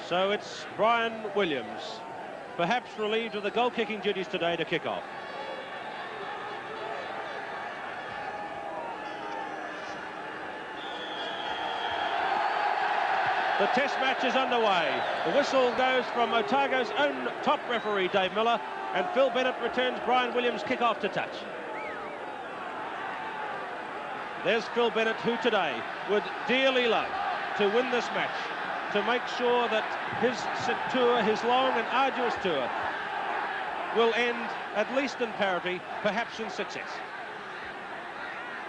So it's Brian Williams, perhaps relieved of the goal-kicking duties today, to kick off. The test match is underway. The whistle goes from Otago's own top referee, Dave Miller, and Phil Bennett returns Brian Williams' kick-off to touch. There's Phil Bennett, who today would dearly love to win this match, to make sure that his tour, his long and arduous tour, will end at least in parity, perhaps in success.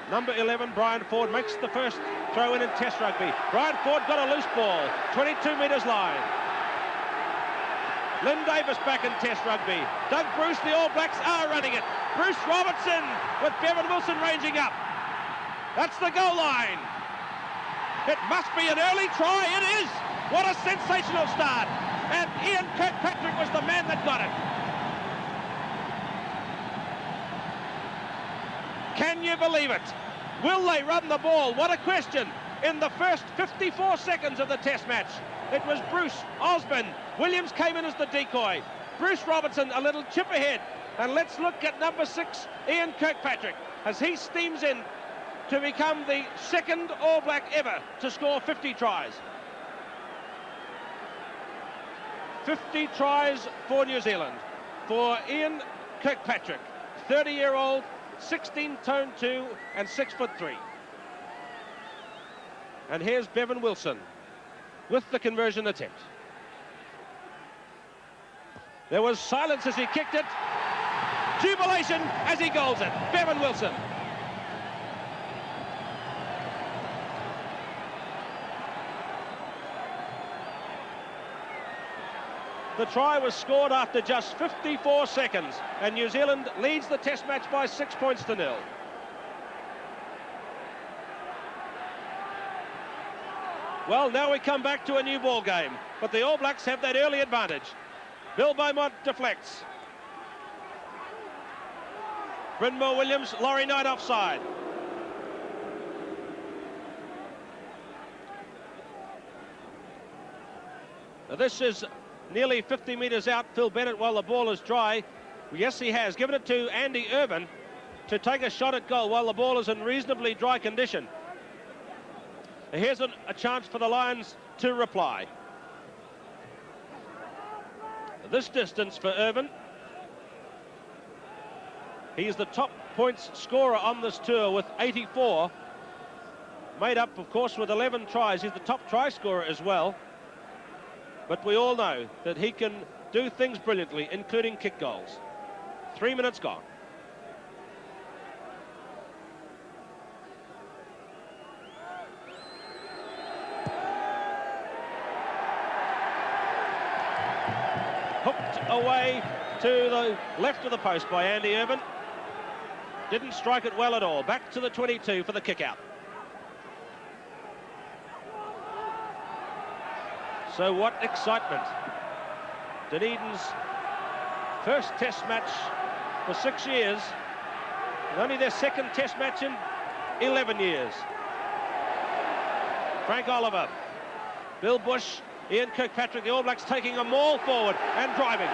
Number 11, Brian Ford, makes the first throw in Test rugby. Brian Ford got a loose ball, 22 metres line. Lynn Davis back in Test rugby. Doug Bruce, the All Blacks are running it. Bruce Robertson with Bevan Wilson ranging up. That's the goal line. It must be an early try. It is. What a sensational start. And Ian Kirkpatrick was the man that got it. Can you believe it? Will they run the ball? What a question. In the first 54 seconds of the test match, it was Bruce, Osborne. Williams came in as the decoy. Bruce Robertson a little chip ahead. And let's look at number 6, Ian Kirkpatrick, as he steams in to become the second All Black ever to score 50 tries. 50 tries for New Zealand, for Ian Kirkpatrick, 30-year-old, 16'2" and 6'3". And here's Bevan Wilson with the conversion attempt. There was silence as he kicked it. Jubilation as he goals it. Bevan Wilson. The try was scored after just 54 seconds, and New Zealand leads the test match by 6 points to 0. Well, now we come back to a new ball game, but the All Blacks have that early advantage. Bill Beaumont deflects. Brynmore Williams, Laurie Knight offside. Now this is nearly 50 metres out. Phil Bennett, while the ball is dry. Yes, he has given it to Andy Irvin to take a shot at goal while the ball is in reasonably dry condition. Here's a chance for the Lions to reply. This distance for Irvin. He's the top points scorer on this tour with 84. Made up, of course, with 11 tries. He's the top try scorer as well. But we all know that he can do things brilliantly, including kick goals. 3 minutes gone. Hooked away to the left of the post by Andy Irvin. Didn't strike it well at all. Back to the 22 for the kick out. So what excitement. Dunedin's first test match for 6 years, and only their second test match in 11 years. Frank Oliver, Bill Bush, Ian Kirkpatrick, the All Blacks taking a maul forward and driving.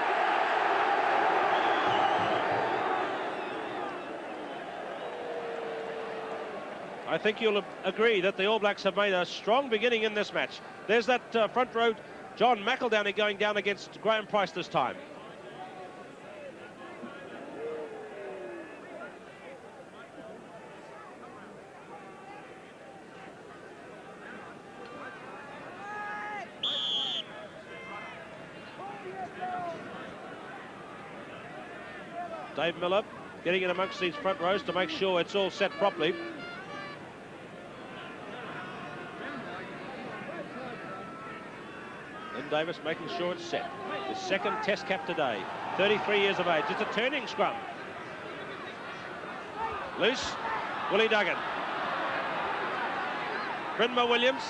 I think you'll agree that the All Blacks have made a strong beginning in this match. There's that front row, John McEldowney, going down against Graham Price this time. Dave Miller getting in amongst these front rows to make sure it's all set properly. Lynn Davis making sure it's set. His second test cap today, 33 years of age. It's a turning scrum. Loose, Willie Duggan. Brynmore Williams.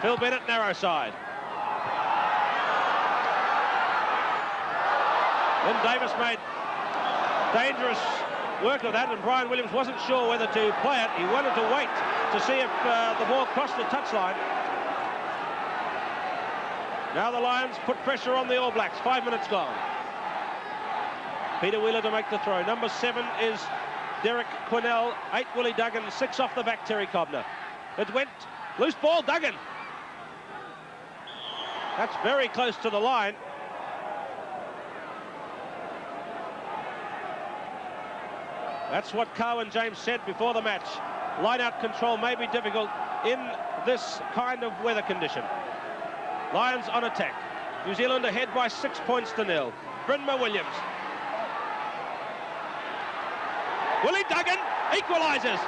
Phil Bennett, narrow side. Lynn Davis made dangerous work of that, and Brian Williams wasn't sure whether to play it. He wanted to wait to see if the ball crossed the touchline. Now the Lions put pressure on the All Blacks. 5 minutes gone. Peter Wheeler to make the throw. Number 7 is Derek Quinnell. 8, Willie Duggan. 6 off the back, Terry Cobner. It went. Loose ball, Duggan. That's very close to the line. That's what Carwyn James said before the match. Line-out control may be difficult in this kind of weather condition. Lions on attack. New Zealand ahead by 6 points to 0. Brynma Williams. Willie Duggan equalises.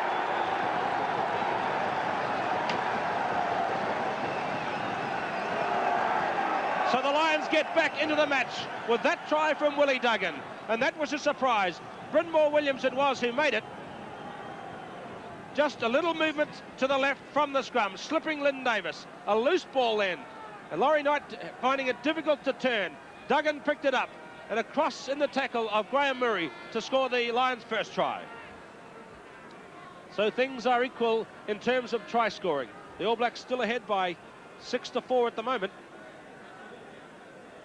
So the Lions get back into the match with that try from Willie Duggan. And that was a surprise. Brynma Williams it was who made it. Just a little movement to the left from the scrum, slipping Lynn Davis. A loose ball then. And Laurie Knight finding it difficult to turn. Duggan picked it up and across in the tackle of Graham Murray to score the Lions' first try. So things are equal in terms of try scoring. The All Blacks still ahead by 6-4 at the moment.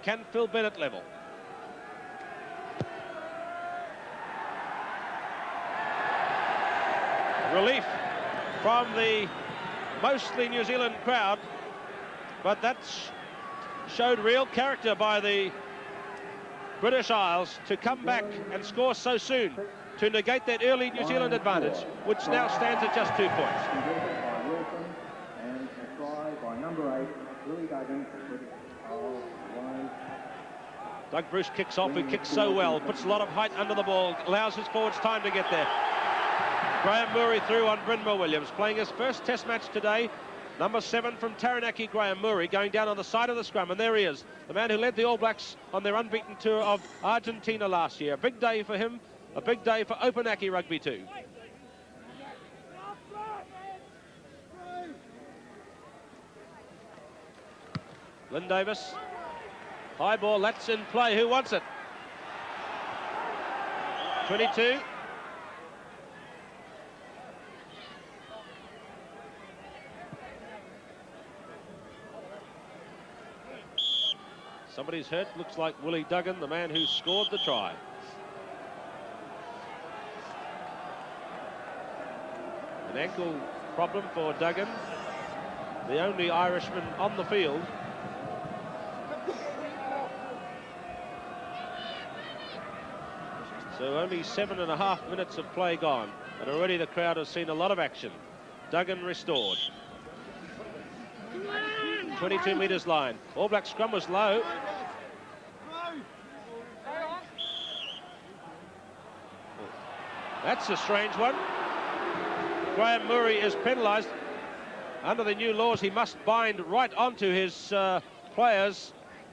Can Phil Bennett level? Relief from the mostly New Zealand crowd, but that's showed real character by the British Isles to come back and score so soon to negate that early New Zealand advantage, which now stands at just 2 points. And a try by number 8, Willie Duggan. Doug Bruce kicks off, he kicks so well, puts a lot of height under the ball, allows his forwards time to get there. Graham Murray through on Brynma Williams, playing his first test match today. Number 7 from Taranaki, Graham Murray, going down on the side of the scrum, and there he is, the man who led the All Blacks on their unbeaten tour of Argentina last year. A big day for him, a big day for Opunaki Rugby too. Lynn Davis, high ball, that's in play, who wants it? 22. Somebody's hurt, looks like Willie Duggan, the man who scored the try. An ankle problem for Duggan, the only Irishman on the field. So only 7.5 minutes of play gone, and already the crowd has seen a lot of action. Duggan restored. 22 metres line. All Black scrum was low. That's a strange one. Graham Murray is penalised. Under the new laws, he must bind right onto his players.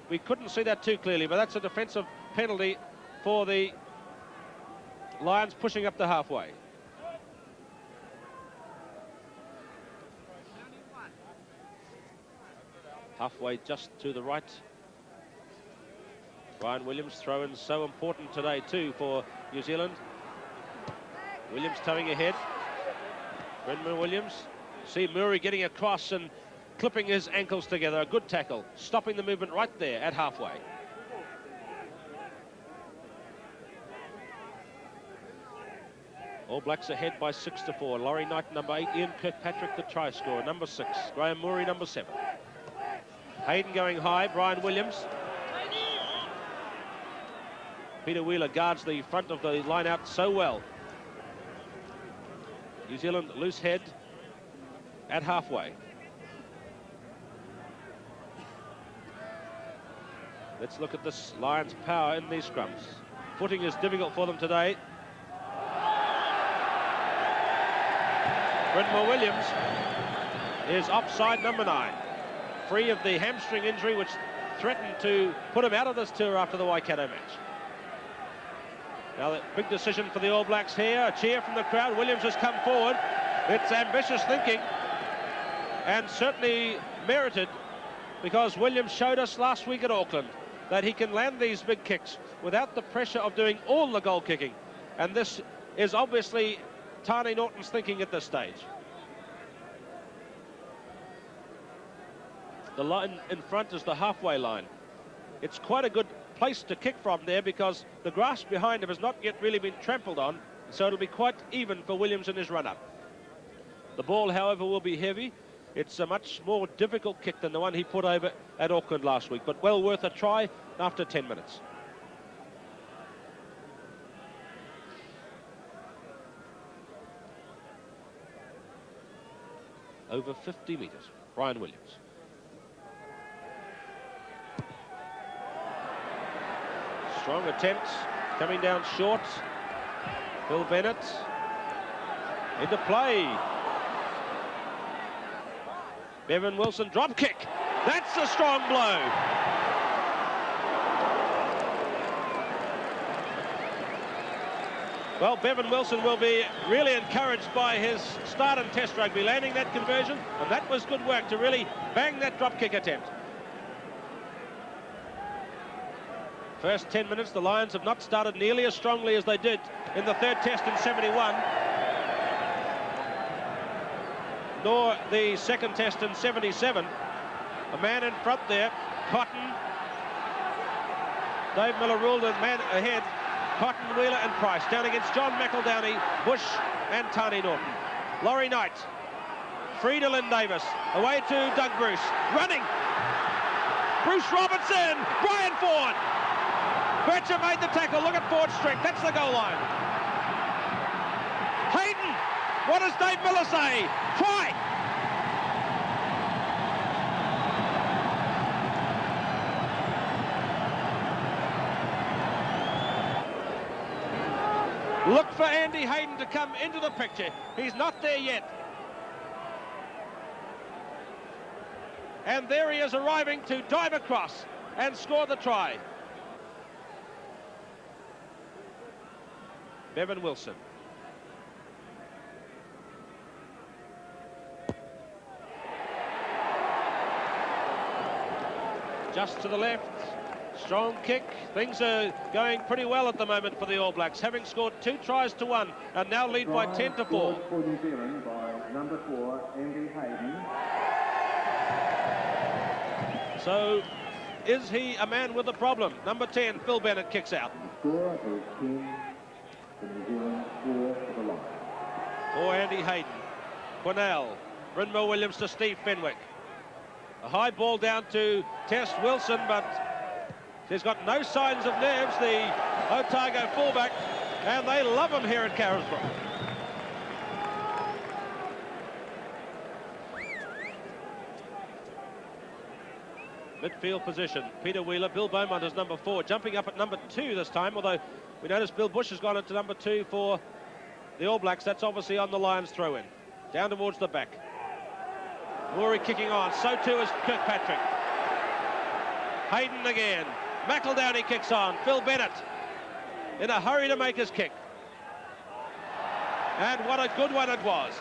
We couldn't see that too clearly, but that's a defensive penalty for the Lions pushing up to halfway. Halfway just to the right. Brian Williams throw-in so important today too for New Zealand. Williams towing ahead. Brynma Williams. See Murray getting across and clipping his ankles together. A good tackle, stopping the movement right there at halfway. All Blacks ahead by 6-4. Laurie Knight, number 8. Ian Kirkpatrick, the try scorer, number 6. Graham Murray, number 7. Hayden going high. Brian Williams. Peter Wheeler guards the front of the line out so well. New Zealand loose head at halfway. Let's look at this Lions' power in these scrums. Footing is difficult for them today. Brynma Williams is offside number 9. Free of the hamstring injury which threatened to put him out of this tour after the Waikato match. Now the big decision for the All Blacks here. A cheer from the crowd. Williams has come forward. It's ambitious thinking and certainly merited, because Williams showed us last week at Auckland that he can land these big kicks without the pressure of doing all the goal kicking. And this is obviously Tani Norton's thinking at this stage. The line in front is the halfway line. It's quite a good place to kick from there because the grass behind him has not yet really been trampled on, so it'll be quite even for Williams in his run-up. The ball, however, will be heavy. It's a much more difficult kick than the one he put over at Auckland last week, but well worth a try after 10 minutes. Over 50 metres. Brian Williams. Strong attempts, coming down short. Phil Bennett into play. Bevan Wilson drop kick. That's a strong blow. Well, Bevan Wilson will be really encouraged by his start in Test rugby, landing that conversion, and that was good work to really bang that drop kick attempt. First 10 minutes, the Lions have not started nearly as strongly as they did in the third Test in '71, nor the second Test in '77. A man in front there, Cotton. Dave Miller ruled a man ahead. Cotton, Wheeler and Price down against John McEldowney, Bush and Tani Norton. Laurie Knight, free to Lynn Davis, away to Doug Bruce, running. Bruce Robertson, Brian Ford. Bircher made the tackle, look at Ford's strength, that's the goal line. Hayden, what does Dave Miller say? Try. Look for Andy Hayden to come into the picture. He's not there yet. And there he is arriving to dive across and score the try. Bevan Wilson. Just to the left. Strong kick. Things are going pretty well at the moment for the All Blacks, having scored 2 tries to 1 and now lead by 10 to 4. For New Zealand by number 4, Andy Hayden. So, is he a man with a problem? Number 10, Phil Bennett kicks out. The score is 10 for New Zealand, 4 for the Lions. For Andy Hayden. Cornell. Brynmore Williams to Steve Fenwick. A high ball down to Tess Wilson, but he's got no signs of nerves, the Otago fullback, and they love him here at Carisbrook. Midfield position, Peter Wheeler, Bill Beaumont is number 4, jumping up at number 2 this time, although we notice Bill Bush has gone into number 2 for the All Blacks. That's obviously on the Lions throw-in. Down towards the back. Morey kicking on, so too is Kirkpatrick. Hayden again. McEldowney kicks on. Phil Bennett in a hurry to make his kick. And what a good one it was.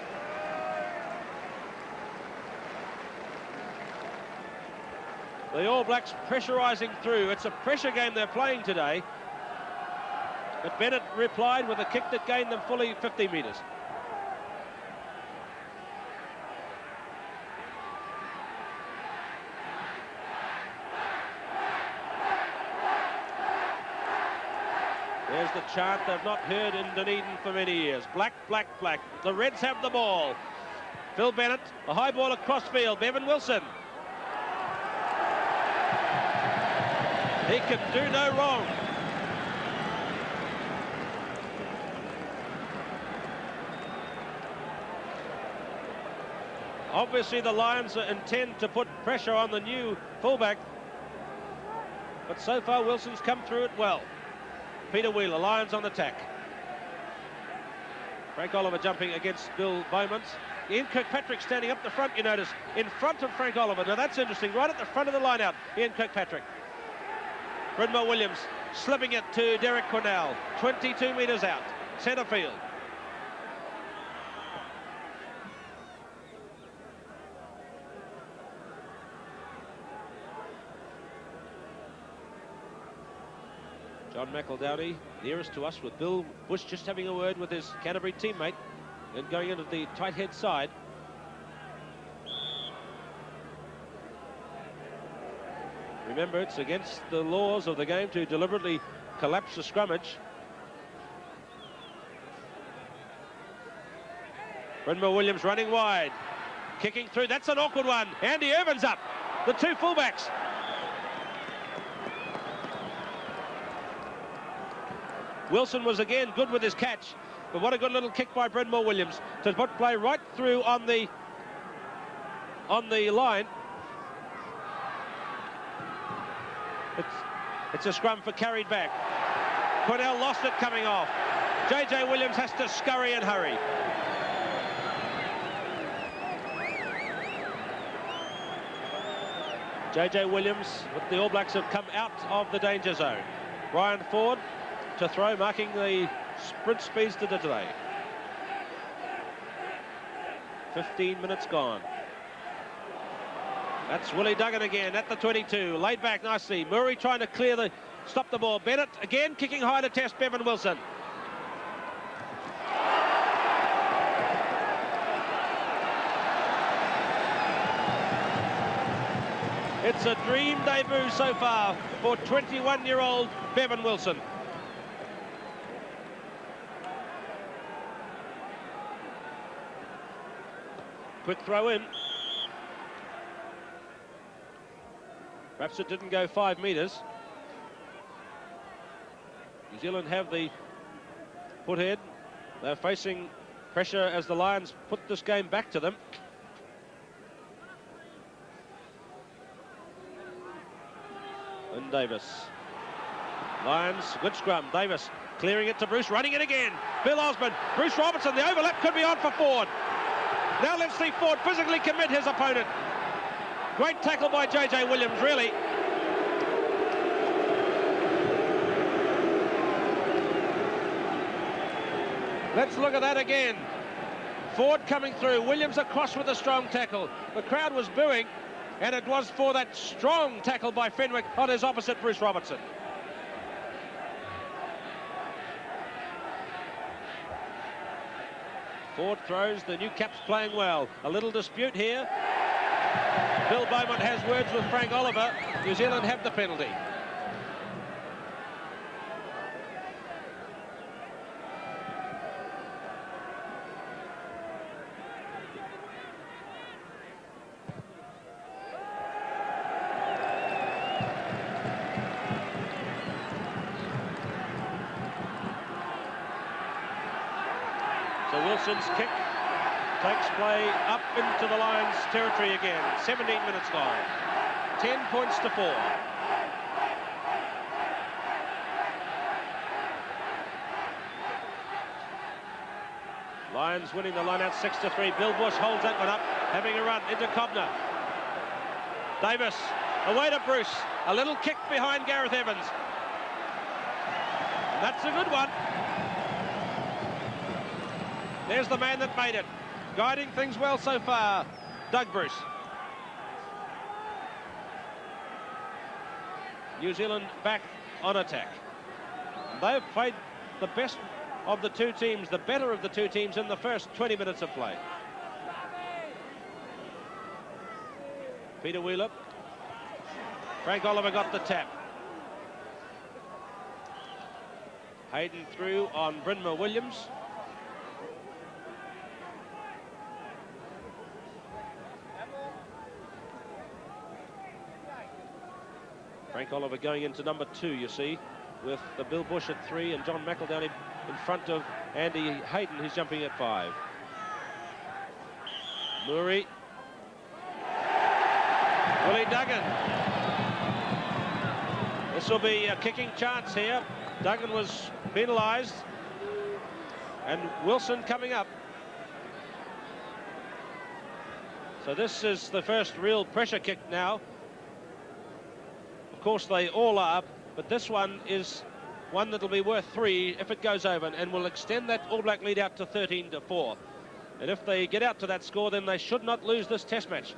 The All Blacks pressurising through. It's a pressure game they're playing today. But Bennett replied with a kick that gained them fully 50 metres. There's the chant they've not heard in Dunedin for many years. Black, black, black. The Reds have the ball. Phil Bennett, a high ball across field. Bevan Wilson. He can do no wrong. Obviously the Lions intend to put pressure on the new fullback, but so far Wilson's come through it well. Peter Wheeler, Lions on attack. Frank Oliver jumping against Bill Beaumont. Ian Kirkpatrick standing up the front, you notice, in front of Frank Oliver. Now that's interesting, right at the front of the line out, Ian Kirkpatrick. Brynmore Williams slipping it to Derek Cornell, 22 metres out, centre field. John McEldowney nearest to us, with Bill Bush just having a word with his Canterbury teammate and going into the tight head side. Remember, it's against the laws of the game to deliberately collapse the scrummage. Brynmore Williams running wide, kicking through. That's an awkward one. Andy Irvin's up. The two fullbacks. Wilson was again good with his catch, but what a good little kick by Brynmore Williams to put play right through on the line. It's a scrum for carried back. Cornell lost it coming off. JJ Williams has to scurry and hurry. JJ Williams with the All Blacks have come out of the danger zone. Brian Ford to throw, marking the sprint speeds to today. 15 minutes gone. That's Willie Duggan again at the 22, laid back nicely. Murray trying to stop the ball. Bennett again kicking high to test Bevan Wilson. It's a dream debut so far for 21-year-old Bevan Wilson. Quick throw in. Perhaps it didn't go 5 metres. New Zealand have the foothead. They're facing pressure as the Lions put this game back to them. And Davis. Lions, good scrum. Davis clearing it to Bruce, running it again. Bill Osborne, Bruce Robertson, the overlap could be on for Ford. Now let's see Ford physically commit his opponent. Great tackle by JJ Williams, really. Let's look at that again. Ford coming through, Williams across with a strong tackle. The crowd was booing, and it was for that strong tackle by Fenwick on his opposite, Bruce Robertson. Ford throws, the new cap's playing well. A little dispute here. Bill Beaumont has words with Frank Oliver. New Zealand have the penalty. So Wilson's kick takes play up into the Lions' territory again. 17 minutes gone. 10 points to 4. Lions winning the line out 6-3. Bill Bush holds that one up, having a run into Cobner. Davis, away to Bruce. A little kick behind Gareth Evans. And that's a good one. There's the man that made it. Guiding things well so far, Doug Bruce. New Zealand back on attack. They've played the best of the two teams, the better of the two teams in the first 20 minutes of play. Peter Wheeler. Frank Oliver got the tap. Hayden through on Brynmore Williams. Frank Oliver going into number 2, you see, with the Bill Bush at 3 and John McEldown in front of Andy Hayden, who's jumping at 5. Murray. Willie Duggan. This will be a kicking chance here. Duggan was penalised. And Wilson coming up. So this is the first real pressure kick now. Of course, they all are, but this one is one that'll be worth 3 if it goes over, and will extend that All Black lead out to 13-4. And if they get out to that score, then they should not lose this test match.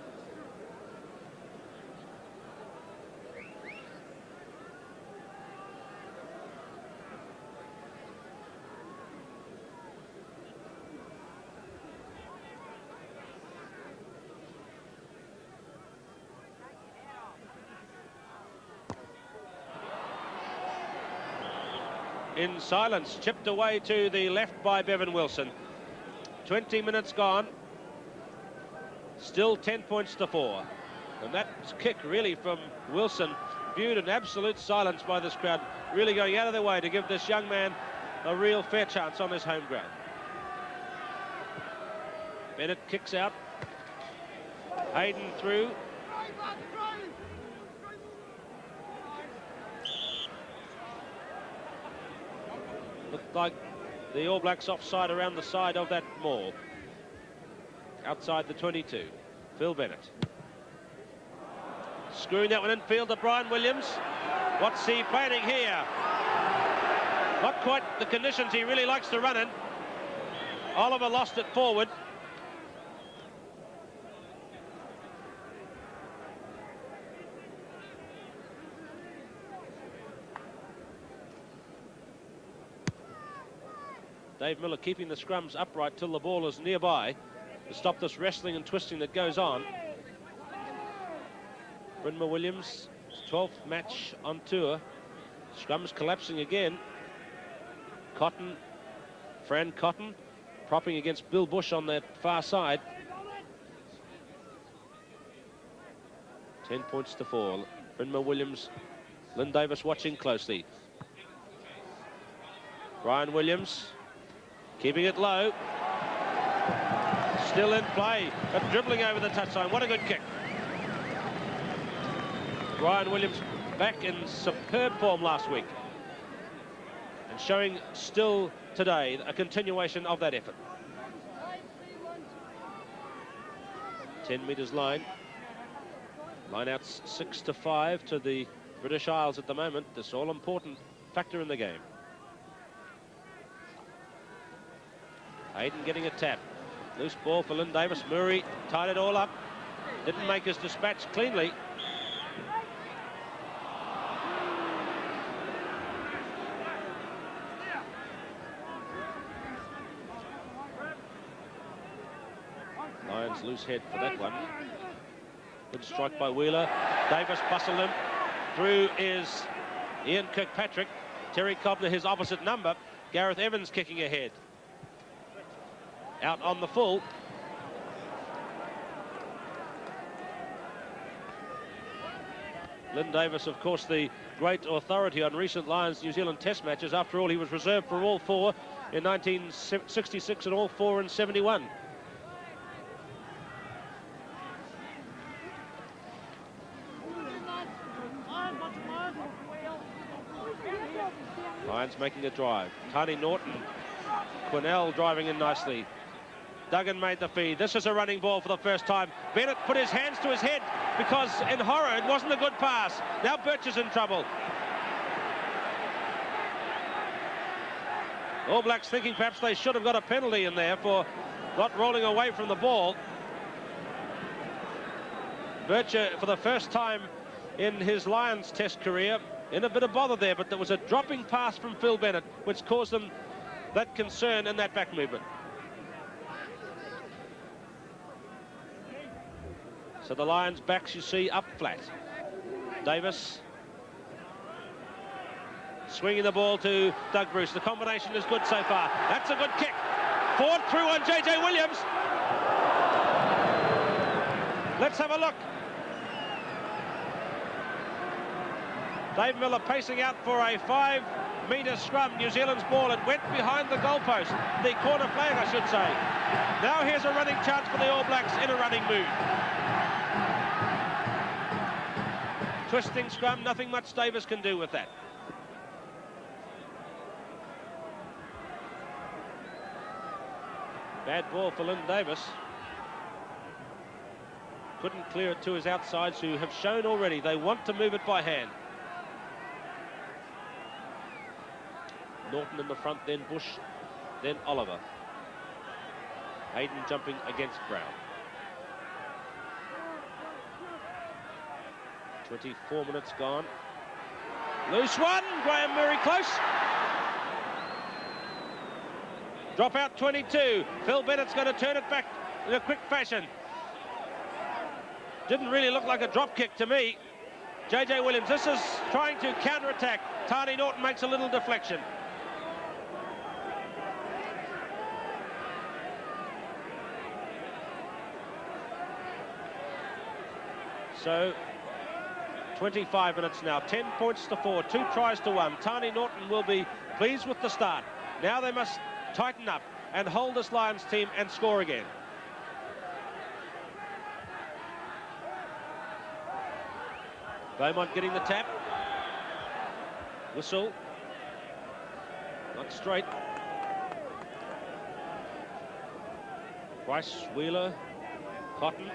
in silence. Chipped away to the left by Bevan Wilson. 20 minutes gone. Still 10 points to 4. And that kick really from Wilson viewed in absolute silence by this crowd, really going out of their way to give this young man a real fair chance on his home ground. Bennett kicks out. Hayden through. Looked like the All Blacks offside around the side of that maul. Outside the 22. Phil Bennett. Screwing that one infield to Brian Williams. What's he planning here? Not quite the conditions he really likes to run in. Oliver lost it forward. Dave Miller keeping the scrums upright till the ball is nearby to stop this wrestling and twisting that goes on. Brynma Williams, 12th match on tour. Scrums collapsing again. Cotton, Fran Cotton, propping against Bill Bush on that far side. 10 points to 4. Brynma Williams, Lynn Davis watching closely. Brian Williams, keeping it low. Still in play, but dribbling over the touchline. What a good kick. Brian Williams back in superb form last week and showing still today a continuation of that effort. 10 metres line. Lineouts 6-5 to the British Isles at the moment. This all-important factor in the game. Hayden getting a tap. Loose ball for Lynn Davis. Murray tied it all up. Didn't make his dispatch cleanly. Lions loose head for that one. Good strike by Wheeler. Davis bustled him. Through is Ian Kirkpatrick. Terry Cobner, his opposite number. Gareth Evans kicking ahead. Out on the full. Lynn Davis, of course, the great authority on recent Lions New Zealand Test matches. After all, he was reserved for all 4 in 1966 and all 4 in 71. Lions making a drive. Tani Norton. Quinnell driving in nicely. Duggan made the feed. This is a running ball for the first time. Bennett put his hands to his head because in horror it wasn't a good pass. Now Birch is in trouble. All Blacks thinking perhaps they should have got a penalty in there for not rolling away from the ball. Birch, for the first time in his Lions Test career, in a bit of bother there, but there was a dropping pass from Phil Bennett which caused them that concern in that back movement. So the Lions' backs, you see, up flat. Davis swinging the ball to Doug Bruce. The combination is good so far. That's a good kick. Forward through on J.J. Williams. Let's have a look. Dave Miller pacing out for a 5-metre scrum. New Zealand's ball. It went behind the goalpost. The corner flag, I should say. Now here's a running chance for the All Blacks in a running mood. Twisting scrum, nothing much Davis can do with that. Bad ball for Lynn Davis. Couldn't clear it to his outsides, who have shown already they want to move it by hand. Norton in the front, then Bush, then Oliver. Hayden jumping against Brown. 24 minutes gone. Loose one, Graham Murray close. Drop out 22. Phil Bennett's going to turn it back in a quick fashion. Didn't really look like a drop kick to me. J.J. Williams, this is trying to counter-attack. Tani Norton makes a little deflection. So 25 minutes now, 10 points to 4, 2 tries to 1. Tani Norton will be pleased with the start. Now they must tighten up and hold this Lions team and score again. Beaumont getting the tap. Whistle. Not straight. Price, Wheeler, Cotton.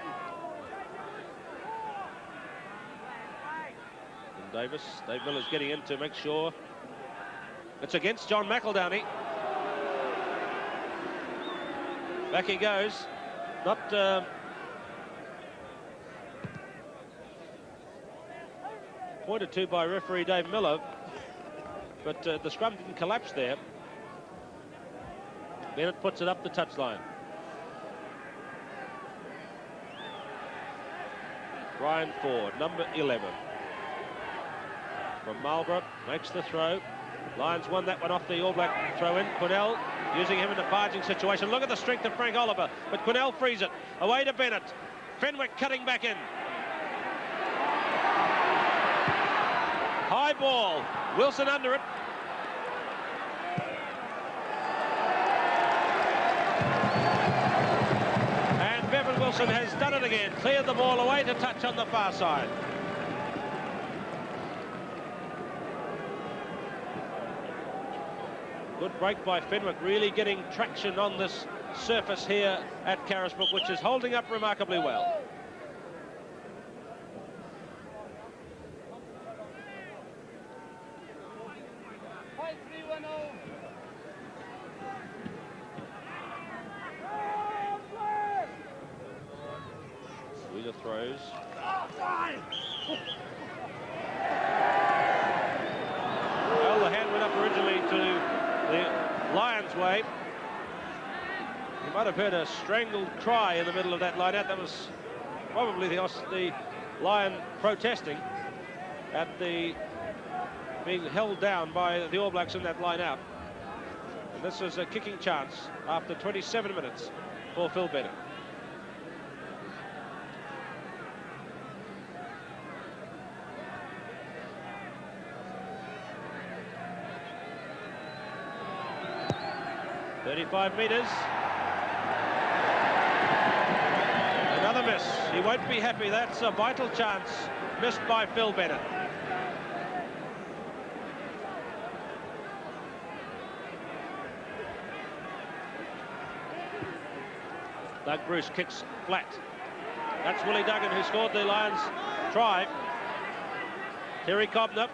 And Davis. Dave Miller's getting in to make sure. It's against John McEldowney. Back he goes. Not... pointed to by referee Dave Miller, but the scrum didn't collapse there. Bennett puts it up the touchline. Brian Ford, number 11. From Marlborough, makes the throw. Lions won that one off the All Black throw-in. Quinnell using him in a barging situation. Look at the strength of Frank Oliver, but Quinnell frees it. Away to Bennett. Fenwick cutting back in. High ball, Wilson under it. And Bevan Wilson has done it again, cleared the ball away to touch on the far side. Good break by Fenwick, really getting traction on this surface here at Carisbrook, which is holding up remarkably well. Wheeler throws. Well, the hand went up originally to the Lions' way. You might have heard a strangled cry in the middle of that line-out. That was probably the Lion protesting at the being held down by the All Blacks in that line-out. And this is a kicking chance after 27 minutes for Phil Bennett. .35 metres. Another miss. He won't be happy. That's a vital chance missed by Phil Bennett. Doug Bruce kicks flat. That's Willie Duggan who scored the Lions try. Terry Cobner.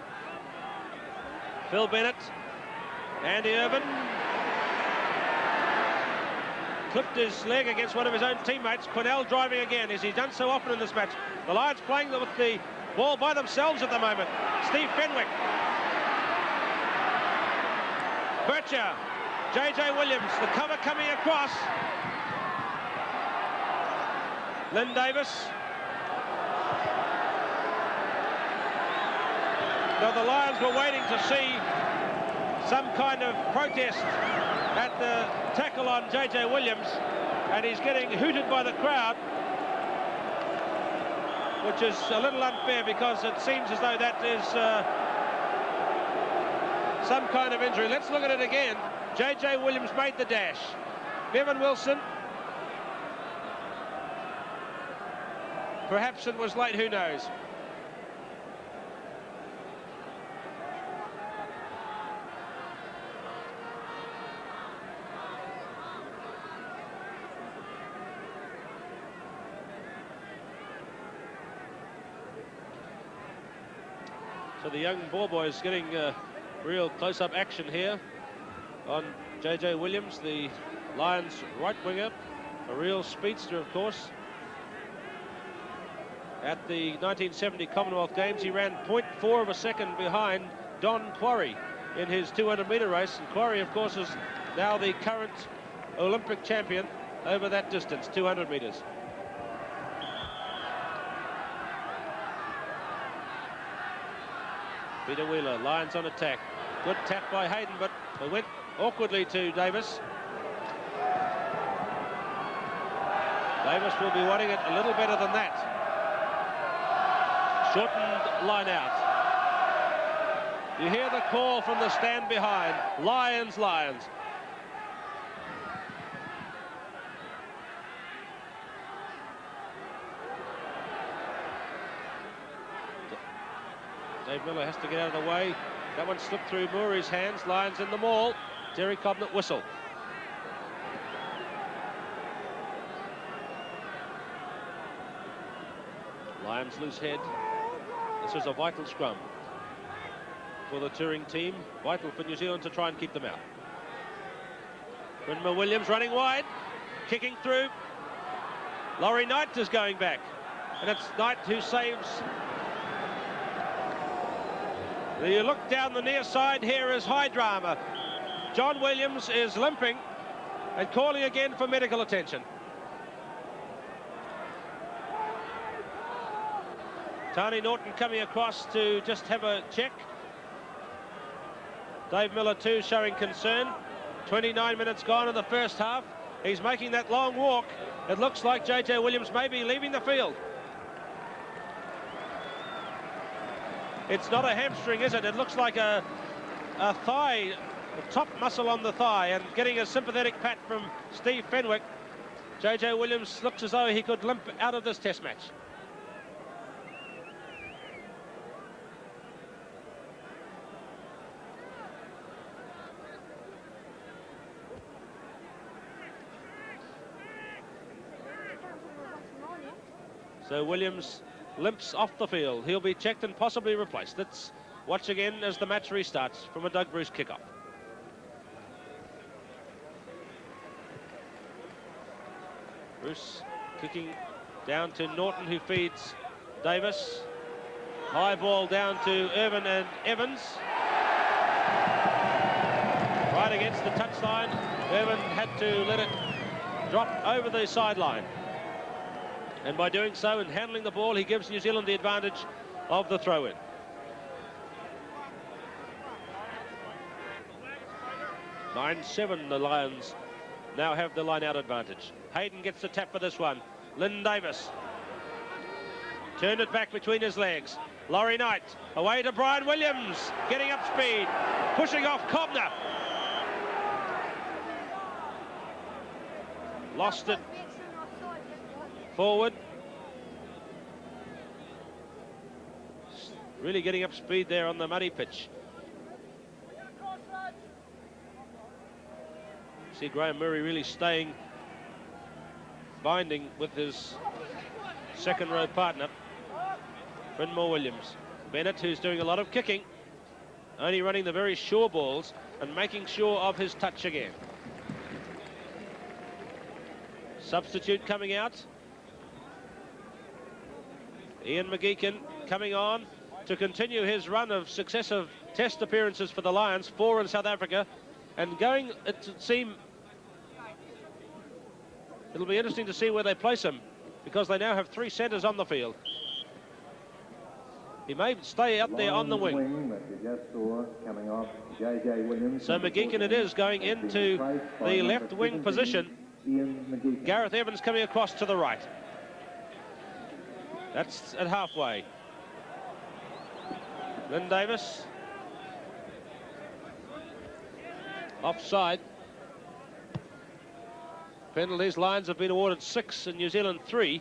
Phil Bennett. Andy Irvin. Clipped his leg against one of his own teammates. Quinnell driving again, as he's done so often in this match. The Lions playing with the ball by themselves at the moment. Steve Fenwick. Bircher. J.J. Williams, the cover coming across. Lynn Davis. Now the Lions were waiting to see some kind of protest at the tackle on J.J. Williams, and he's getting hooted by the crowd, which is a little unfair because it seems as though that is some kind of injury. Let's look at it again. J.J. Williams made the dash. Bevan Wilson. Perhaps it was late, who knows? So the young ball boy is getting real close-up action here on J.J. Williams, the Lions right winger, a real speedster, of course. At the 1970 Commonwealth Games, he ran 0.4 of a second behind Don Quarry in his 200-metre race. And Quarry, of course, is now the current Olympic champion over that distance, 200 metres. Peter Wheeler, Lions on attack. Good tap by Hayden, but they went awkwardly to Davis. Davis will be wanting it a little better than that. Shortened line out. You hear the call from the stand behind. Lions, Lions. Dave Miller has to get out of the way. That one slipped through Murray's hands. Lions in the maul. Terry Cobnett whistle. Lions loose head. This is a vital scrum for the touring team. Vital for New Zealand to try and keep them out. Brynma Williams running wide. Kicking through. Laurie Knight is going back. And it's Knight who saves. You look down the near side, here is high drama. John Williams is limping and calling again for medical attention. Tony Norton coming across to just have a check. Dave Miller too showing concern. 29 minutes gone in the first half. He's making that long walk. It looks like JJ Williams may be leaving the field. It's not a hamstring, is it? It looks like a thigh, a top muscle on the thigh, and getting a sympathetic pat from Steve Fenwick. JJ Williams looks as though he could limp out of this test match. So Williams limps off the field. He'll be checked and possibly replaced. Let's watch again as the match restarts from a Doug Bruce kickoff. Bruce kicking down to Norton, who feeds Davis. High ball down to Irvin and Evans. Right against the touchline. Irvin had to let it drop over the sideline. And by doing so and handling the ball, he gives New Zealand the advantage of the throw-in. (9-7), the Lions now have the line-out advantage. Hayden gets the tap for this one. Lynn Davis turned it back between his legs. Laurie Knight away to Brian Williams, getting up speed, pushing off Cobner. Lost it forward. Really getting up speed there on the muddy pitch. See Graham Murray really staying, binding with his second row partner, Brynma Williams. Bennett, who's doing a lot of kicking, only running the very sure balls and making sure of his touch again. Substitute coming out. Ian McGeechan coming on to continue his run of successive test appearances for the Lions, 4 in South Africa, and going, it would seem, it'll be interesting to see where they place him, because they now have 3 centres on the field. He may stay out there on the wing. That you just saw coming off JJ Williams. So McGeechan it is going into the left wing position. Gareth Evans coming across to the right. That's at halfway. Lynn Davis. Offside. Penalties. Lions have been awarded 6 and New Zealand 3.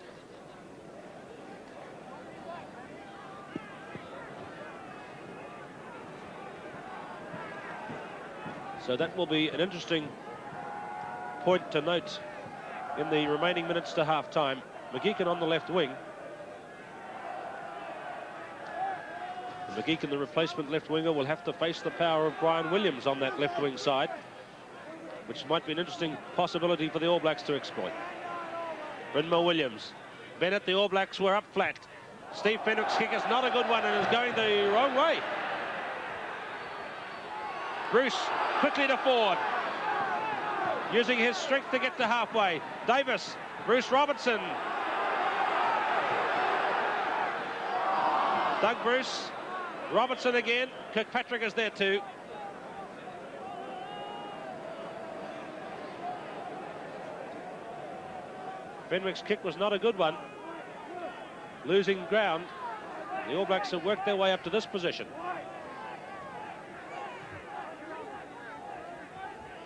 So that will be an interesting point to note in the remaining minutes to half-time. McGeechan on the left wing. McGeechan, the replacement left winger, will have to face the power of Brian Williams on that left wing side, which might be an interesting possibility for the All Blacks to exploit. Brynma Williams. Bennett, the All Blacks were up flat. Steve Fenwick's kick is not a good one and is going the wrong way. Bruce quickly to forward, using his strength to get to halfway. Davis, Bruce Robertson. Doug Bruce, Robertson again. Kirkpatrick is there too. Fenwick's kick was not a good one. Losing ground. The All Blacks have worked their way up to this position.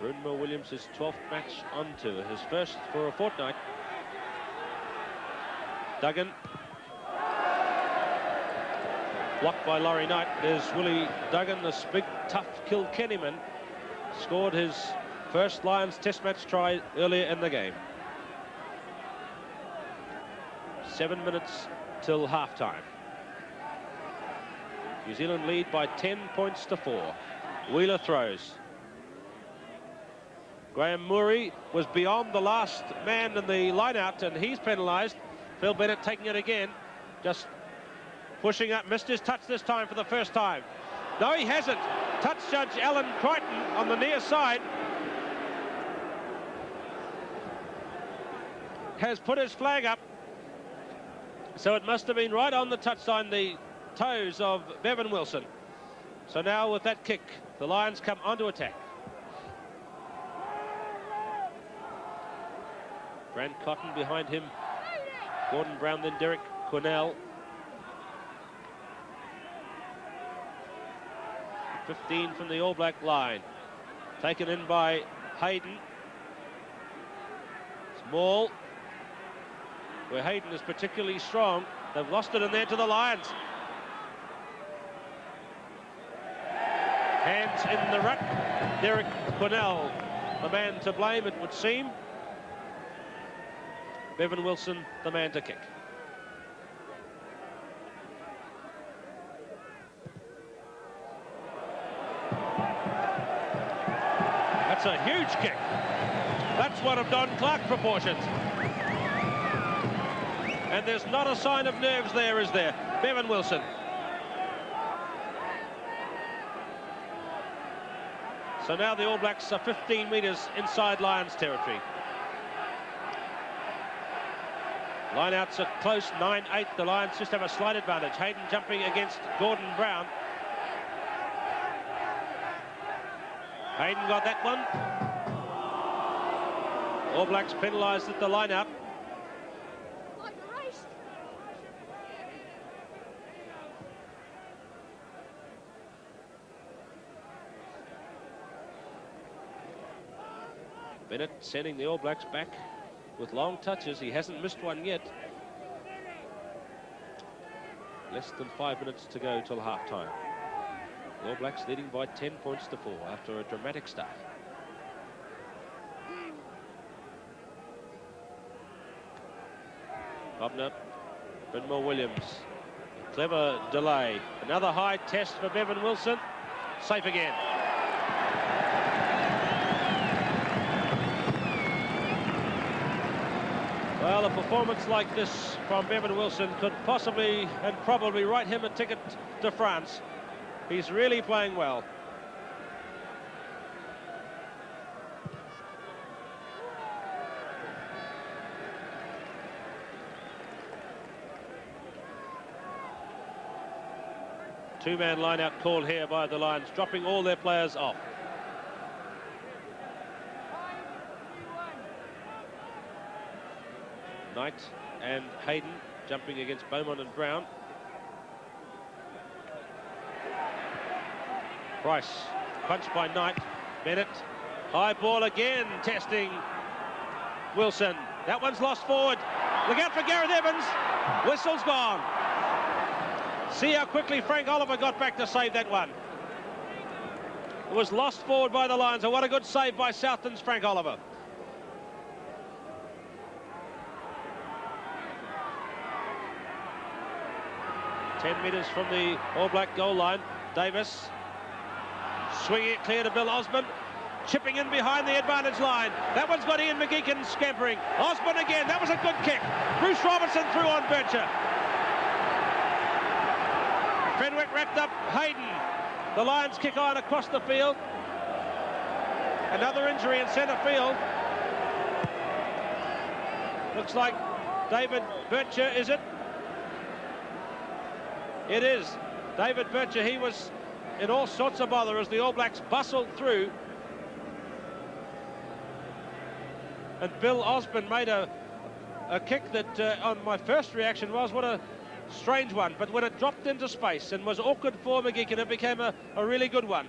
Brunmo Williams, his 12th match on tour, his first for a fortnight. Duggan. Blocked by Laurie Knight. There's Willie Duggan, this big, tough Kilkennyman. Scored his first Lions Test match try earlier in the game. 7 minutes till half-time. New Zealand lead by 10 points to 4. Wheeler throws. Graham Murray was beyond the last man in the line-out, and he's penalised. Phil Bennett taking it again, just pushing up, missed his touch this time for the first time. No, he hasn't. Touch judge Alan Crichton on the near side has put his flag up, so it must have been right on the touchline, the toes of Bevan Wilson. So now with that kick, the Lions come onto attack. Grant Cotton behind him, Gordon Brown, then Derek Quinnell. 15 from the All Black line. Taken in by Hayden. Small, where Hayden is particularly strong. They've lost it in there to the Lions. Hands in the ruck. Derek Quinnell, the man to blame, it would seem. Bevan Wilson, the man to kick. That's a huge kick. That's one of Don Clark proportions. And there's not a sign of nerves there, is there? Bevan Wilson. So now the All Blacks are 15 metres inside Lions territory. Lineouts are close, 9-8. The Lions just have a slight advantage. Hayden jumping against Gordon Brown. Hayden got that one. All Blacks penalised at the lineout. Bennett sending the All Blacks back with long touches. He hasn't missed one yet. Less than 5 minutes to go till half-time. The All Blacks leading by 10 points to 4 after a dramatic start. Bobner, Brynmore Williams. Clever delay. Another high test for Bevan Wilson. Safe again. Well, a performance like this from Bevan Wilson could possibly and probably write him a ticket to France. He's really playing well. Two-man line-out call here by the Lions, dropping all their players off. Knight and Hayden jumping against Beaumont and Brown. Price, punched by Knight. Bennett, high ball again, testing Wilson. That one's lost forward. Look out for Gareth Evans. Whistle's gone. See how quickly Frank Oliver got back to save that one. It was lost forward by the Lions, and what a good save by Southland's Frank Oliver. Ten metres from the All Black goal line. Davis swinging it clear to Bill Osborne, chipping in behind the advantage line. That one's got Ian McGeechan scampering. Osborne again, that was a good kick. Bruce Robinson through on Bircher. Fenwick wrapped up Hayden. The Lions kick on across the field. Another injury in centre field. Looks like David Bircher, is it? It is. David Bircher, he was in all sorts of bother as the All Blacks bustled through. And Bill Osborne made a kick that on my first reaction was, what a strange one, but when it dropped into space and was awkward for McGeechan, it became a really good one.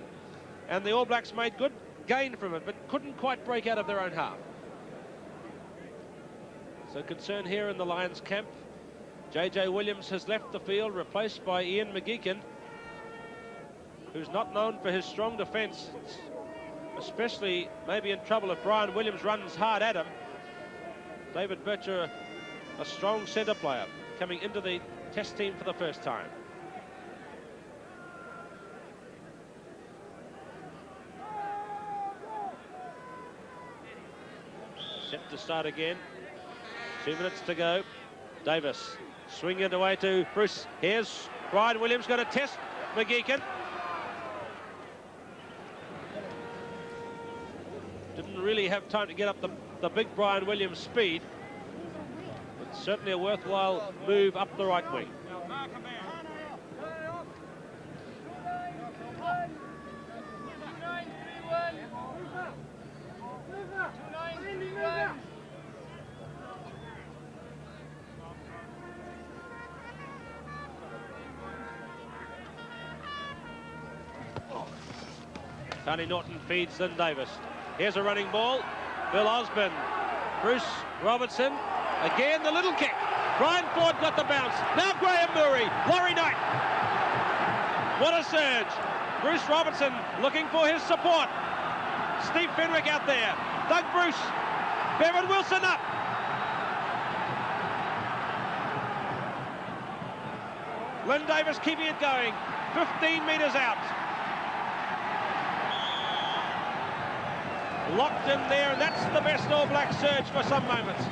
And the All Blacks made good gain from it, but couldn't quite break out of their own half. So concern here in the Lions camp. JJ Williams has left the field, replaced by Ian McGeechan, who's not known for his strong defence, especially maybe in trouble if Brian Williams runs hard at him. David Bircher, a strong centre player, coming into the Test team for the first time. Set to start again. 2 minutes to go. Davis swinging it away to Bruce. Here's Brian Williams going to test McGeechan. Didn't really have time to get up the big Brian Williams speed. But certainly a worthwhile move up the right wing. Tony Norton feeds Lynn Davis. Here's a running ball. Bill Osborne. Bruce Robertson. Again, the little kick. Brian Ford got the bounce. Now Graham Murray. Laurie Knight. What a surge. Bruce Robertson looking for his support. Steve Fenwick out there. Doug Bruce. Bevan Wilson up. Lynn Davis keeping it going. 15 metres out. Locked in there, and that's the best All Black surge for some moments.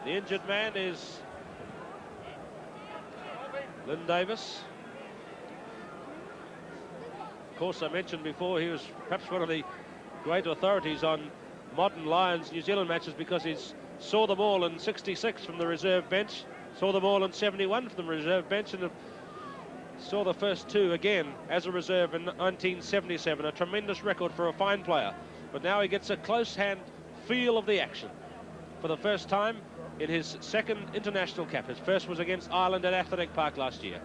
The injured man is Lynn Davis. Of course, I mentioned before, he was perhaps one of the great authorities on modern Lions New Zealand matches because he's saw them all in 66 from the reserve bench, saw them all in 71 from the reserve bench, and saw the first two again as a reserve in 1977. A tremendous record for a fine player. But now he gets a close-hand feel of the action for the first time in his second international cap. His first was against Ireland at Athletic Park last year.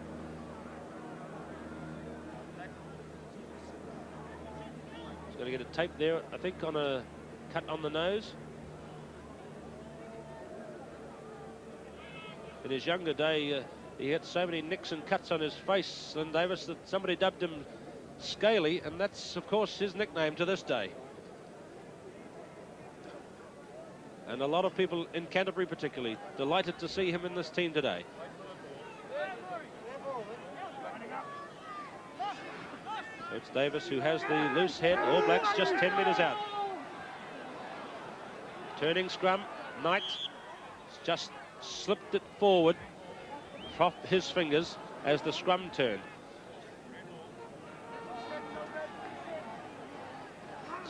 He's going to get a tape there, I think, on a cut on the nose. In his younger day, he had so many nicks and cuts on his face, Lynn Davis, that somebody dubbed him Scaly, and that's, of course, his nickname to this day. And a lot of people in Canterbury particularly delighted to see him in this team today. So it's Davis who has the loose head. All Blacks just 10 metres out. Turning scrum. Knight just slipped it forward off his fingers as the scrum turned.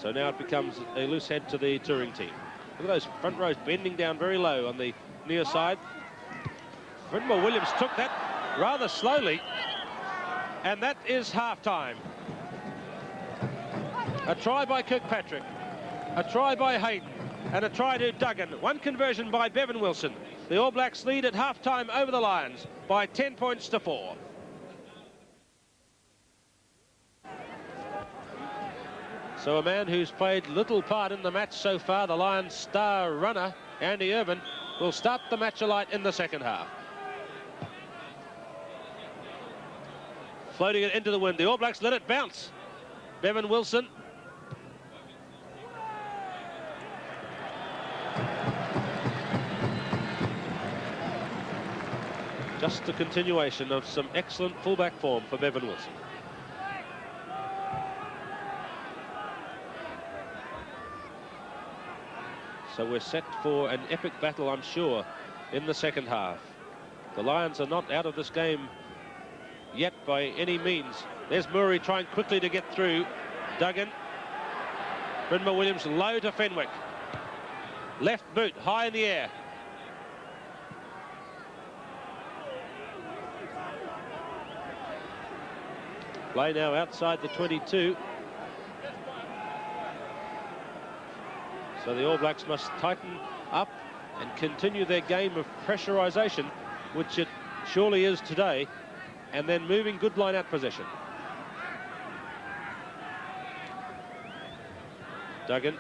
So now it becomes a loose head to the touring team. Look at those front rows bending down very low on the near side. Brindle Williams took that rather slowly, and that is half-time. A try by Kirkpatrick, a try by Hayden, and a try to Duggan. One conversion by Bevan Wilson. The All Blacks lead at half-time over the Lions by 10 points to 4. So a man who's played little part in the match so far, the Lions star runner, Andy Irvin, will start the match alight in the second half. Floating it into the wind. The All Blacks let it bounce. Bevan Wilson. Just a continuation of some excellent fullback form for Bevan Wilson. So we're set for an epic battle, I'm sure, in the second half. The Lions are not out of this game yet by any means. There's Murray trying quickly to get through. Duggan. Brindle Williams low to Fenwick. Left boot high in the air. Play now outside the 22. So the All Blacks must tighten up and continue their game of pressurisation, which it surely is today, and then moving good line-out possession. Duggan.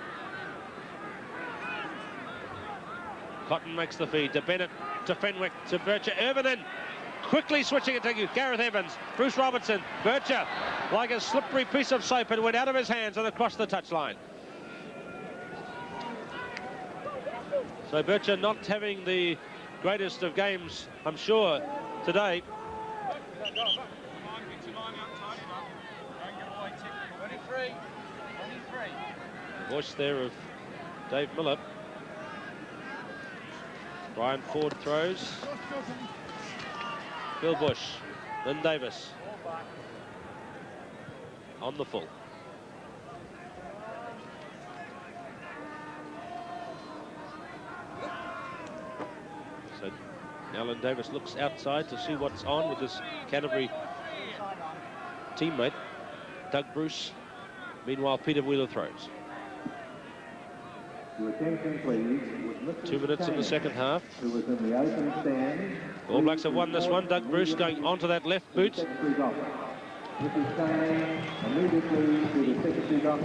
Cotton makes the feed to Bennett, to Fenwick, to Bircher. Irvin in, quickly switching it to Gareth Evans. Bruce Robertson, Bircher, like a slippery piece of soap, and went out of his hands and across the touchline. So Bircher not having the greatest of games, I'm sure, today. Voice there of Dave Miller. Brian Ford throws. Bill Bush, Lynn Davis on the full. So now Lynn Davis looks outside to see what's on with his Canterbury teammate, Doug Bruce. Meanwhile, Peter Wheeler throws. Your attention, please. 2 minutes in the second half. Who was in the open stand. All Blacks have won this one. Doug Bruce going onto that left boot.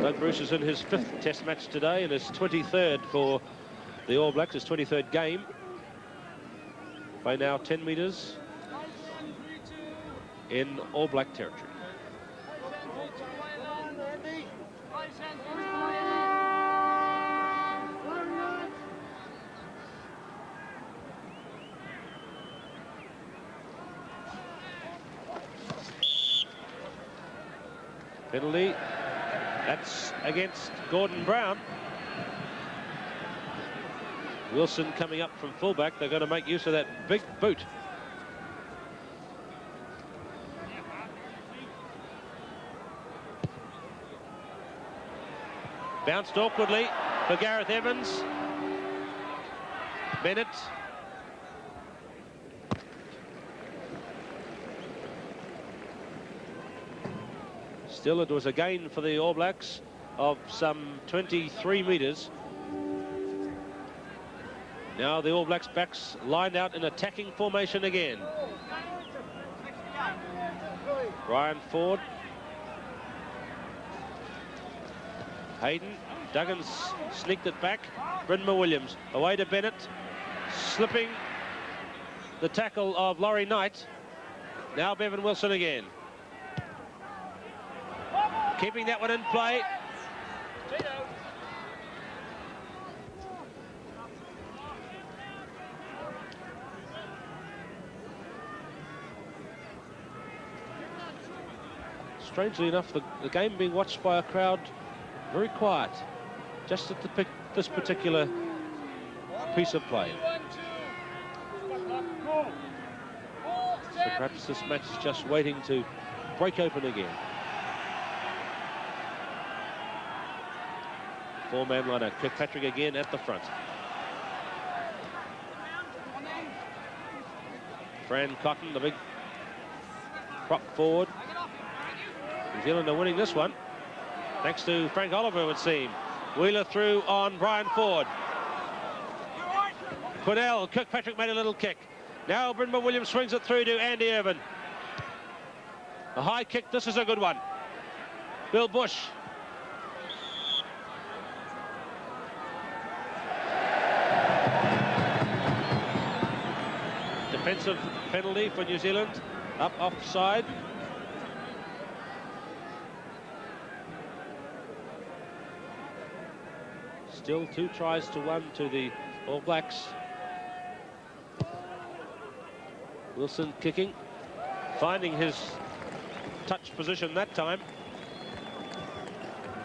Doug Bruce is in his 5th Test match today and his 23rd for the All Blacks, his 23rd game. Play now 10 metres in All Black territory. Penalty, that's against Gordon Brown. Wilson coming up from fullback. They're going to make use of that big boot. Bounced awkwardly for Gareth Evans. Bennett. Still, it was a gain for the All Blacks of some 23 metres. Now the All Blacks backs lined out in attacking formation again. Brian Ford. Hayden. Duggan sneaked it back. Brynma Williams away to Bennett. Slipping the tackle of Laurie Knight. Now Bevan Wilson again. Keeping that one in play. Strangely enough, the game being watched by a crowd very quiet, just at this particular piece of play. So perhaps this match is just waiting to break open again. Four-man lineup. Kirkpatrick again at the front. Fran Cotton, the big prop forward. New Zealand are winning this one, thanks to Frank Oliver, it would seem. Wheeler through on Brian Ford. Quinnell, Kirkpatrick made a little kick. Now Brynma Williams swings it through to Andy Irvin. A high kick, this is a good one. Bill Bush. Defensive penalty for New Zealand, up offside. Still 2 tries to 1 to the All Blacks. Wilson kicking, finding his touch position that time.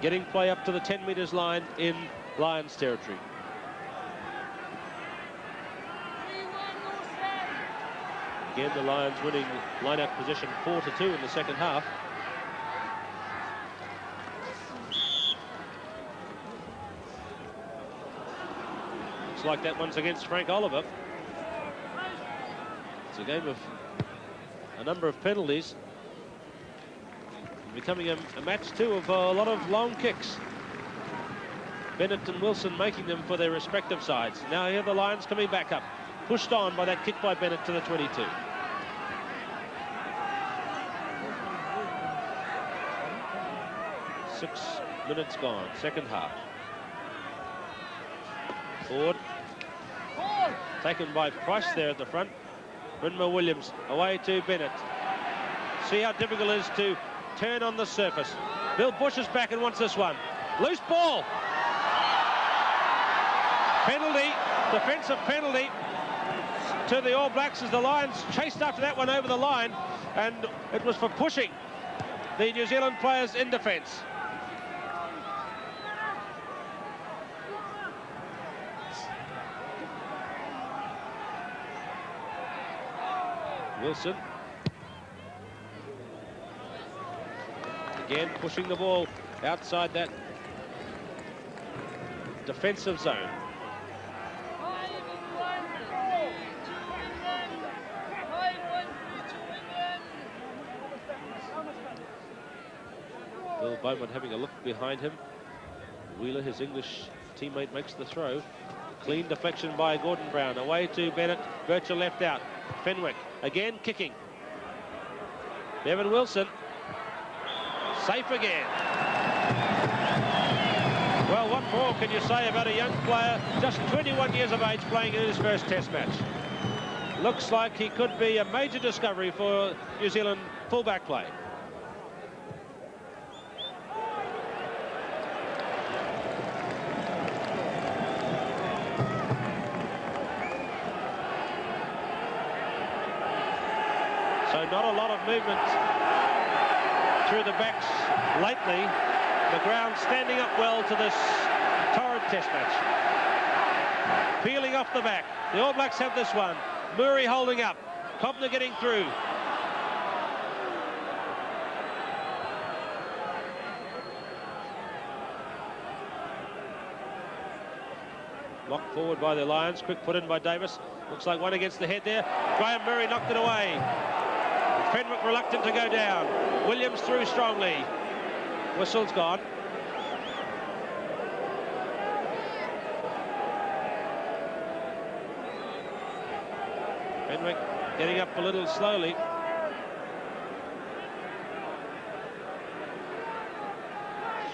Getting play up to the 10 metres line in Lions territory. Again, the Lions winning line-out position 4-2 in the second half. Looks like that one's against Frank Oliver. It's a game of a number of penalties. Becoming a match too of a lot of long kicks. Bennett and Wilson making them for their respective sides. Now here the Lions coming back up. Pushed on by that kick by Bennett to the 22. Six minutes gone, second half. Forward. Taken by Price there at the front. Brynma Williams away to Bennett. See how difficult it is to turn on the surface. Bill Bush is back and wants this one. Loose ball. Penalty, defensive penalty to the All Blacks as the Lions chased after that one over the line, and it was for pushing the New Zealand players in defence. Wilson. Again, pushing the ball outside that defensive zone. Bill Beaumont having a look behind him. Wheeler, his English teammate, makes the throw. Clean deflection by Gordon Brown. Away to Bennett. Bircher left out. Fenwick again kicking. Bevan Wilson. Safe again. Well, what more can you say about a young player, just 21 years of age, playing in his first Test match? Looks like he could be a major discovery for New Zealand fullback play. So not a lot of movement through the backs lately. The ground standing up well to this torrid Test match. Peeling off the back. The All Blacks have this one. Murray holding up. Cobner getting through. Locked forward by the Lions. Quick put in by Davis. Looks like one against the head there. Graham Murray knocked it away. Fenwick reluctant to go down. Williams through strongly. Whistle's gone. Fenwick getting up a little slowly.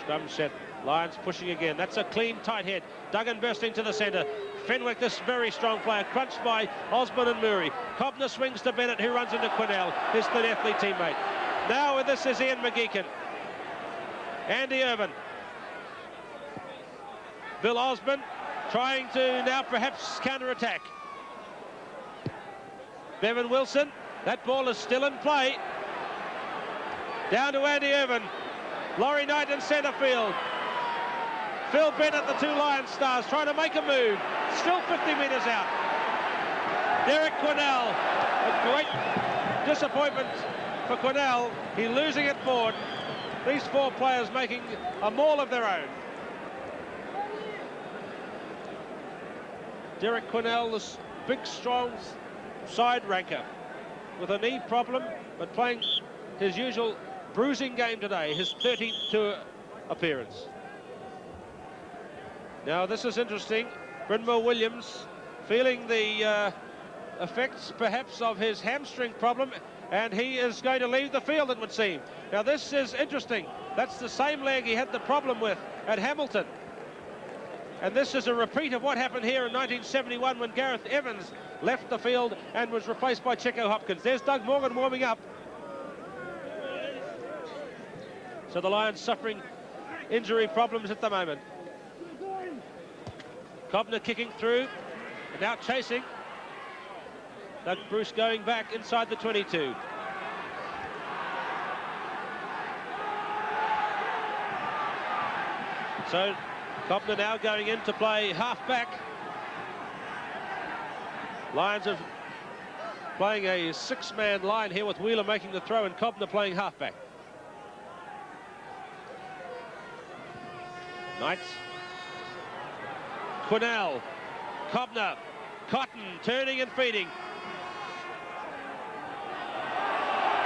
Scrum set. Lions pushing again. That's a clean, tight head. Duggan bursting to the centre. Fenwick, this very strong player, crunched by Osborne and Murray. Cobner swings to Bennett, who runs into Quinnell, his third athlete teammate. Now with this is Ian McGeechan. Andy Irvin. Bill Osborne trying to now perhaps counter-attack. Bevan Wilson. That ball is still in play. Down to Andy Irvin. Laurie Knight in centre field. Phil Bennett, the two Lion stars, trying to make a move. Still 50 metres out. Derek Quinnell. A great disappointment for Quinnell. He's losing it forward. These four players making a maul of their own. Derek Quinnell, this big, strong side ranker with a knee problem, but playing his usual bruising game today, his 13th tour appearance. Now this is interesting. Brynma Williams feeling the effects perhaps of his hamstring problem, and he is going to leave the field, it would seem. Now this is interesting. That's the same leg he had the problem with at Hamilton. And this is a repeat of what happened here in 1971 when Gareth Evans left the field and was replaced by Checo Hopkins. There's Doug Morgan warming up. So the Lions suffering injury problems at the moment. Cobner kicking through, and now chasing. Doug Bruce going back inside the 22. So Cobner now going in to play half-back. Lions are playing a six-man line here with Wheeler making the throw and Cobner playing half-back. Knights. Quinnell. Cobner. Cotton turning and feeding.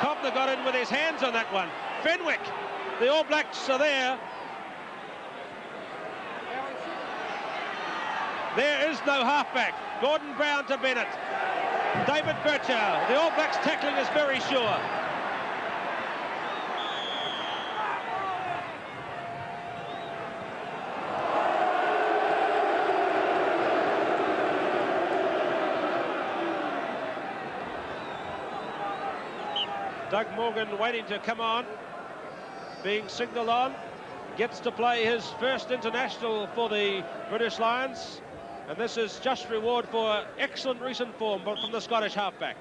Cobner got in with his hands on that one. Fenwick. The All Blacks are there. There is no halfback. Gordon Brown to Bennett. David Bircher. The All Blacks tackling is very sure. Doug Morgan waiting to come on, being signalled on, gets to play his first international for the British Lions, and this is just reward for excellent recent form from the Scottish halfback.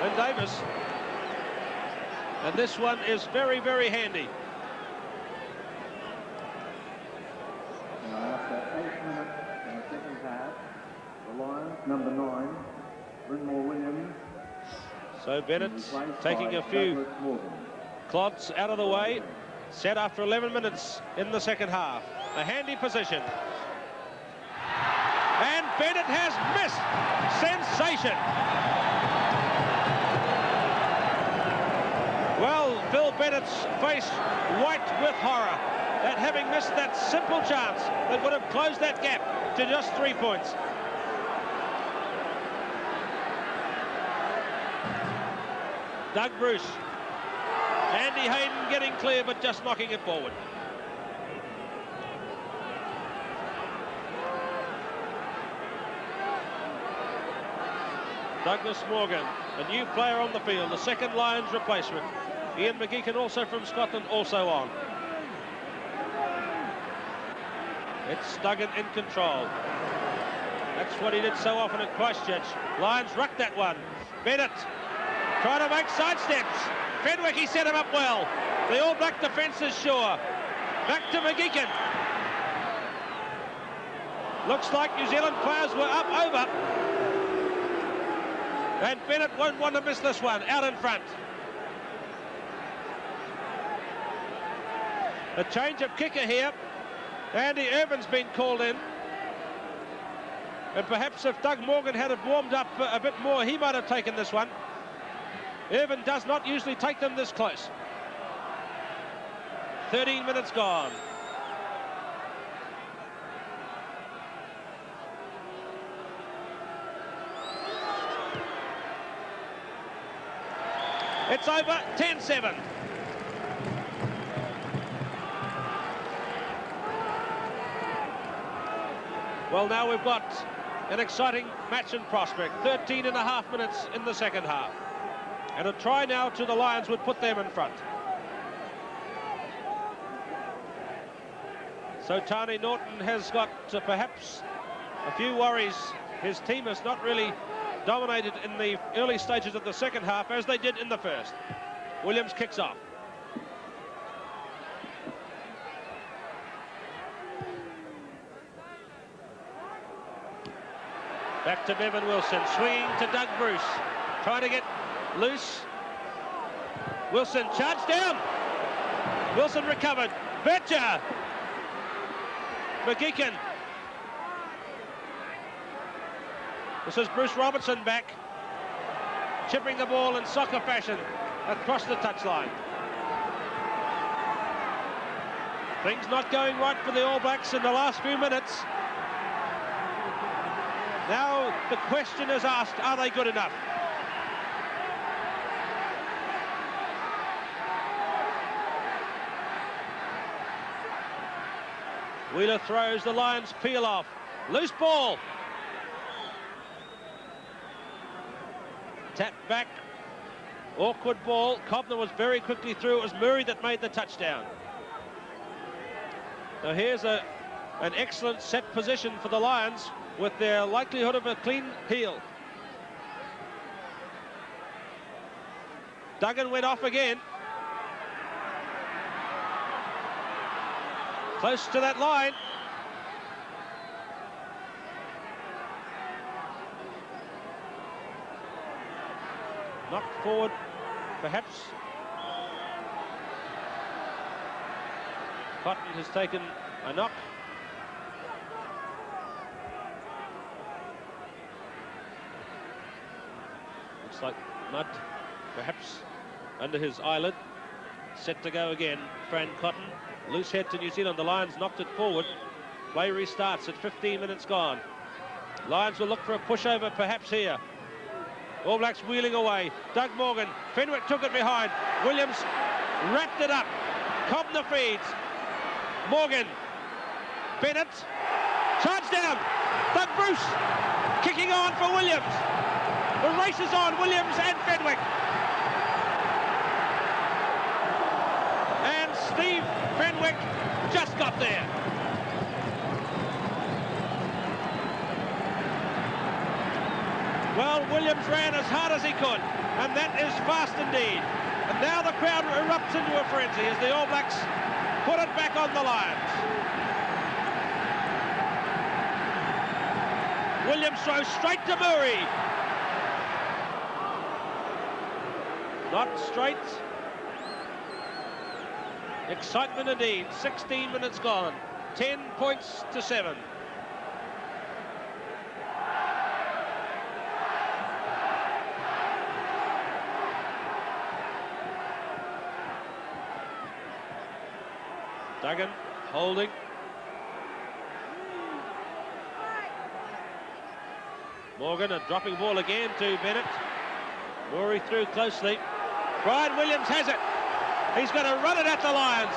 Lynn Davis, and this one is very, very handy. After 8 minutes in the second half, the Lions, number 9, Brynmore Williams. So Bennett taking a few clods out of the way. Set after 11 minutes in the second half. A handy position. And Bennett has missed. Sensation. Well, Phil Bennett's face white with horror at having missed that simple chance that would have closed that gap to just 3 points. Doug Bruce. Andy Hayden getting clear, but just knocking it forward. Douglas Morgan, a new player on the field, the second Lions replacement. Ian McGeechan, also from Scotland, also on. It's Duggan in control. That's what he did so often at Christchurch. Lions rucked that one. Bennett trying to make side steps. Fenwick, he set him up well. The All Black defence is sure. Back to McGeechan. Looks like New Zealand players were up over. And Bennett won't want to miss this one. Out in front. A change of kicker here. Andy Irvin's been called in. And perhaps if Doug Morgan had warmed up a bit more, he might have taken this one. Irvin does not usually take them this close. 13 minutes gone. It's over, 10-7. Well, now we've got an exciting match in prospect. 13 and a half minutes in the second half. And a try now to the Lions would put them in front. So Tani Norton has got perhaps a few worries. His team has not really dominated in the early stages of the second half as they did in the first. Williams kicks off. Back to Bevan Wilson, swinging to Doug Bruce, trying to get loose. Wilson charged down. Wilson recovered. Bircher. McGeechan. This is Bruce Robertson back, chipping the ball in soccer fashion across the touchline. Things not going right for the All Blacks in the last few minutes. Now the question is asked, are they good enough? Wheeler throws, the Lions peel off. Loose ball. Tap back. Awkward ball. Cobner was very quickly through. It was Murray that made the touchdown. Now here's an excellent set position for the Lions with their likelihood of a clean heel. Duggan went off again. Close to that line. Knocked forward, perhaps. Cotton has taken a knock. Looks like mud, perhaps, under his eyelid. Set to go again, Fran Cotton. Loose head to New Zealand. The Lions knocked it forward. Play restarts at 15 minutes gone. Lions will look for a pushover perhaps here. All Blacks wheeling away. Doug Morgan. Fenwick took it behind. Williams wrapped it up. Cobner feeds. Morgan. Bennett. Charge down. Doug Bruce kicking on for Williams. The race is on, Williams and Fenwick. And Steve Fenwick just got there. Well, Williams ran as hard as he could, and that is fast indeed. And now the crowd erupts into a frenzy as the All Blacks put it back on the Lions. Williams throws straight to Murray. Not straight. Excitement indeed. 16 minutes gone. 10 points to 7. Duggan holding. Morgan, a dropping ball again to Bennett. Murray through closely. Brian Williams has it. He's going to run it at the Lions.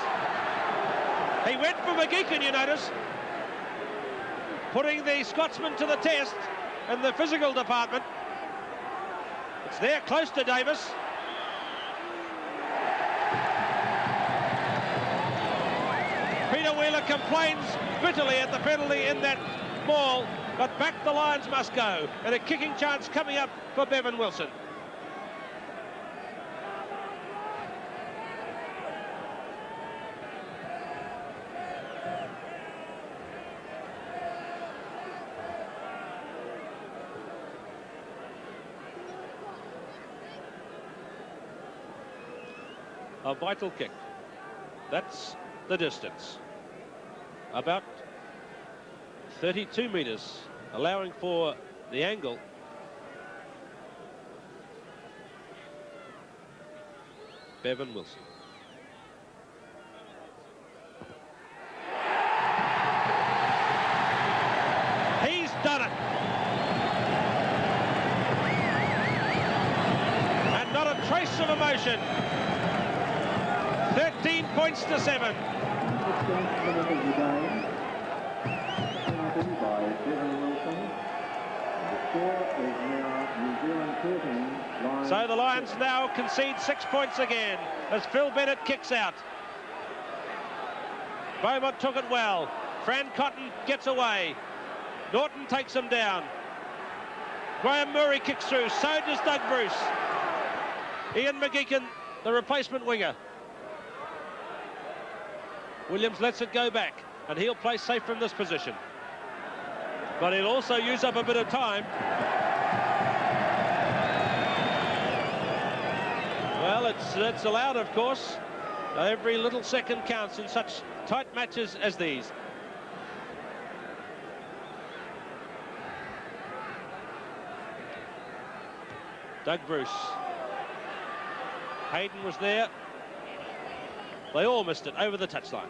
He went for McGeechan, you notice. Putting the Scotsman to the test in the physical department. It's there close to Davis. Peter Wheeler complains bitterly at the penalty in that ball, but back the Lions must go, and a kicking chance coming up for Bevan Wilson. A vital kick. That's the distance. About 32 metres, allowing for the angle. Bevan Wilson. He's done it. And not a trace of emotion. 13 points to 7. So the Lions now concede 6 points again as Phil Bennett kicks out. Beaumont took it well. Fran Cotton gets away. Norton takes him down. Graham Murray kicks through. So does Doug Bruce. Ian McGeechan, the replacement winger. Williams lets it go back, and he'll play safe from this position. But he'll also use up a bit of time. Well, it's allowed, of course. Every little second counts in such tight matches as these. Doug Bruce. Hayden was there. They all missed it over the touchline.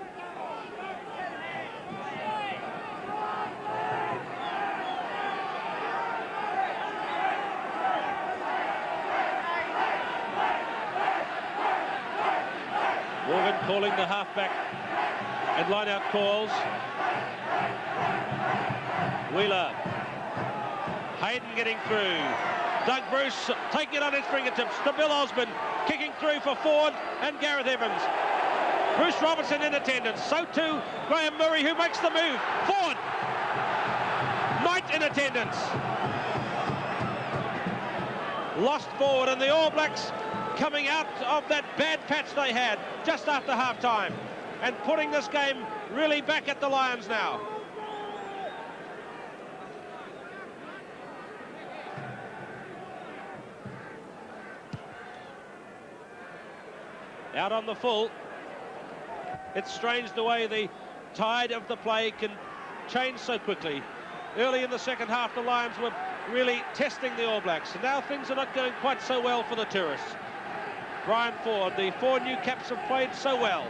Morgan calling the halfback and line-out calls. Wheeler. Hayden getting through. Doug Bruce taking it on his fingertips to Bill Osborne, kicking through for Ford and Gareth Evans. Bruce Robertson in attendance, so too Graham Murray, who makes the move. Ford! Knight in attendance. Lost forward, and the All Blacks coming out of that bad patch they had just after half-time and putting this game really back at the Lions now. Out on the full. It's strange the way the tide of the play can change so quickly. Early in the second half, the Lions were really testing the All Blacks. And now things are not going quite so well for the tourists. Brian Ford, the 4 new caps have played so well.